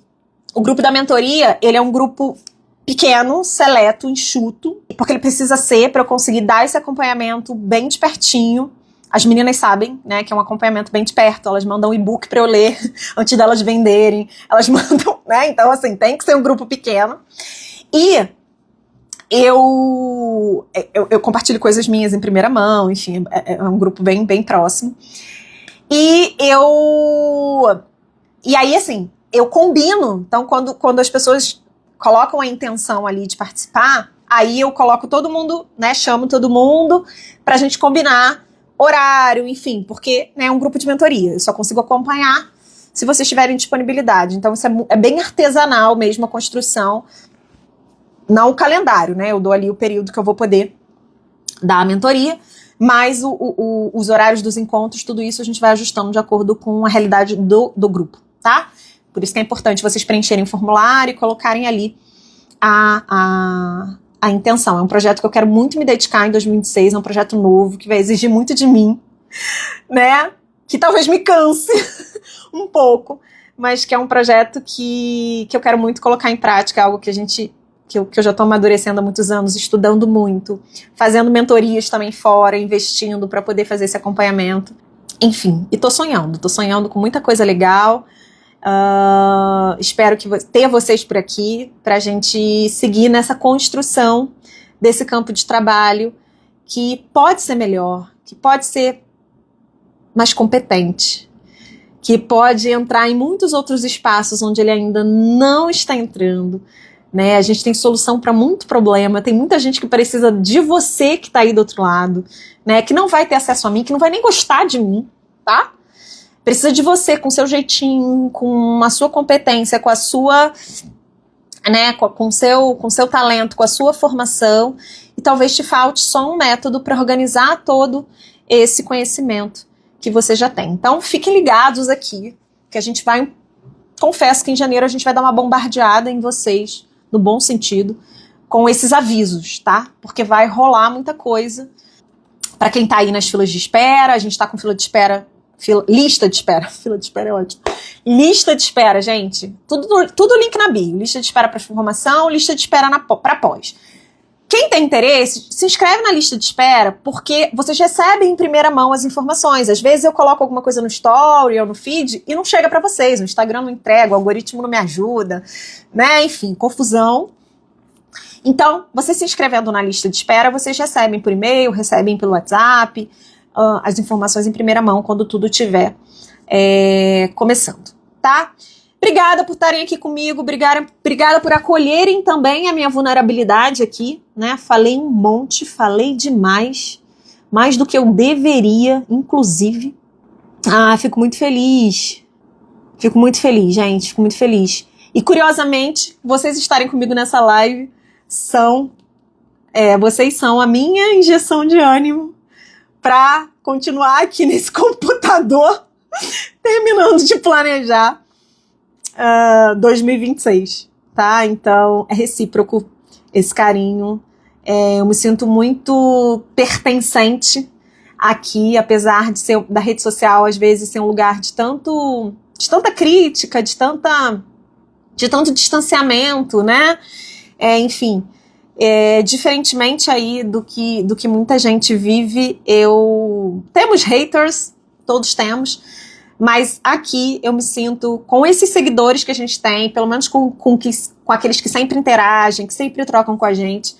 [SPEAKER 1] O grupo da mentoria, ele é um grupo pequeno, seleto, enxuto, porque ele precisa ser para eu conseguir dar esse acompanhamento bem de pertinho. As meninas sabem, né, que é um acompanhamento bem de perto, elas mandam e-book para eu ler antes delas venderem, elas mandam, né, então assim, tem que ser um grupo pequeno. E eu compartilho coisas minhas em primeira mão, enfim, é um grupo bem, bem próximo. E aí, assim, eu combino. Então, quando as pessoas colocam a intenção ali de participar, aí eu coloco todo mundo, né, chamo todo mundo pra gente combinar horário, enfim, porque né, é um grupo de mentoria, eu só consigo acompanhar se vocês tiverem disponibilidade. Então, isso é bem artesanal mesmo, a construção, não o calendário, né, eu dou ali o período que eu vou poder dar a mentoria, mas os horários dos encontros, tudo isso a gente vai ajustando de acordo com a realidade do grupo, tá? Por isso que é importante vocês preencherem o formulário e colocarem ali a intenção. É um projeto que eu quero muito me dedicar em 2026, é um projeto novo, que vai exigir muito de mim, né? Que talvez me canse um pouco, mas que é um projeto que eu quero muito colocar em prática, algo que eu já estou amadurecendo há muitos anos, estudando muito, fazendo mentorias também fora, investindo para poder fazer esse acompanhamento. Enfim, e tô sonhando com muita coisa legal. Espero ter vocês por aqui pra gente seguir nessa construção desse campo de trabalho que pode ser melhor, que pode ser mais competente, que pode entrar em muitos outros espaços onde ele ainda não está entrando, né? A gente tem solução para muito problema, tem muita gente que precisa de você que está aí do outro lado, né? Que não vai ter acesso a mim, que não vai nem gostar de mim, tá? Precisa de você, com seu jeitinho, com a sua competência, com a sua, né, com seu talento, com a sua formação, e talvez te falte só um método para organizar todo esse conhecimento que você já tem. Então, fiquem ligados aqui, que a gente vai, confesso que em janeiro a gente vai dar uma bombardeada em vocês, no bom sentido, com esses avisos, tá? Porque vai rolar muita coisa. Para quem tá aí nas filas de espera, a gente tá com lista de espera. Fila de espera é ótimo. Lista de espera, gente. Tudo link na bio. Lista de espera para formação, lista de espera para pós. Quem tem interesse, se inscreve na lista de espera, porque vocês recebem em primeira mão as informações. Às vezes eu coloco alguma coisa no story ou no feed e não chega para vocês. O Instagram não entrega, o algoritmo não me ajuda, né? Enfim, confusão. Então, vocês se inscrevendo na lista de espera, vocês recebem por e-mail, recebem pelo WhatsApp, as informações em primeira mão quando tudo estiver começando, tá? Obrigada por estarem aqui comigo, obrigada por acolherem também a minha vulnerabilidade aqui, né? Falei um monte, falei demais, mais do que eu deveria, inclusive. Fico muito feliz, gente, fico muito feliz. E curiosamente, vocês estarem comigo nessa live vocês são a minha injeção de ânimo para continuar aqui nesse computador, terminando de planejar 2026, tá? Então, é recíproco esse carinho. Eu me sinto muito pertencente aqui, apesar de ser da rede social, às vezes, ser um lugar de tanta crítica, de tanto distanciamento, né? Enfim, diferentemente aí do que muita gente vive, temos haters, todos temos, mas aqui eu me sinto, com esses seguidores que a gente tem, pelo menos com aqueles que sempre interagem, que sempre trocam com a gente,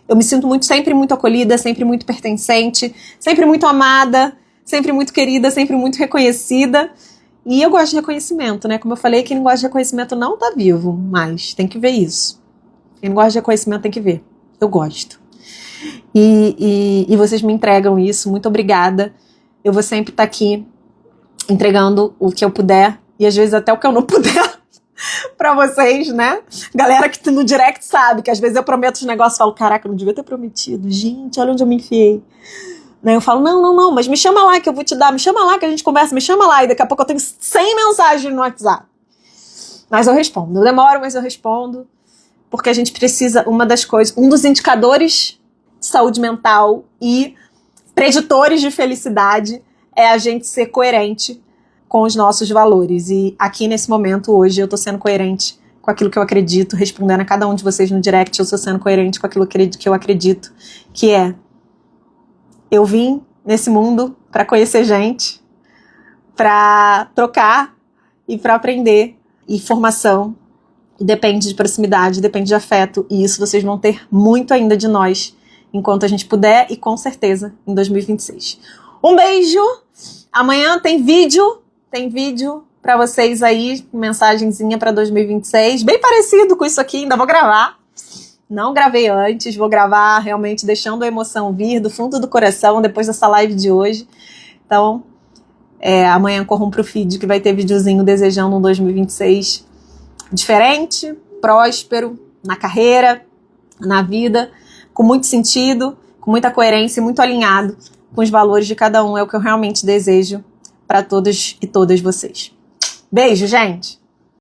[SPEAKER 1] eu me sinto sempre muito acolhida, sempre muito pertencente, sempre muito amada, sempre muito querida, sempre muito reconhecida. E eu gosto de reconhecimento, né? Como eu falei, quem não gosta de reconhecimento não tá vivo, mas tem que ver isso. Quem não gosta de reconhecimento tem que ver. Eu gosto. E vocês me entregam isso. Muito obrigada. Eu vou sempre estar aqui entregando o que eu puder. E às vezes até o que eu não puder pra vocês, né? Galera que no direct sabe que às vezes eu prometo os negócios e falo, caraca, eu não devia ter prometido. Gente, olha onde eu me enfiei. Né? Eu falo, não, mas me chama lá que eu vou te dar. Me chama lá que a gente conversa. Me chama lá. E daqui a pouco eu tenho 100 mensagens no WhatsApp. Mas eu respondo. Eu demoro, mas eu respondo. Porque a gente precisa, um dos indicadores de saúde mental e preditores de felicidade é a gente ser coerente com os nossos valores. E aqui nesse momento, hoje, eu tô sendo coerente com aquilo que eu acredito, respondendo a cada um de vocês no direct, eu estou sendo coerente com aquilo que eu acredito, que é, eu vim nesse mundo para conhecer gente, para trocar e para aprender, e formação depende de proximidade, depende de afeto, e isso vocês vão ter muito ainda de nós, enquanto a gente puder, e com certeza em 2026. Um beijo! Amanhã tem vídeo pra vocês aí, mensagenzinha pra 2026, bem parecido com isso aqui, ainda vou gravar. Não gravei antes, vou gravar realmente deixando a emoção vir do fundo do coração depois dessa live de hoje. Então, amanhã corram pro feed que vai ter videozinho desejando um 2026 diferente, próspero, na carreira, na vida, com muito sentido, com muita coerência e muito alinhado com os valores de cada um. É o que eu realmente desejo para todos e todas vocês. Beijo, gente!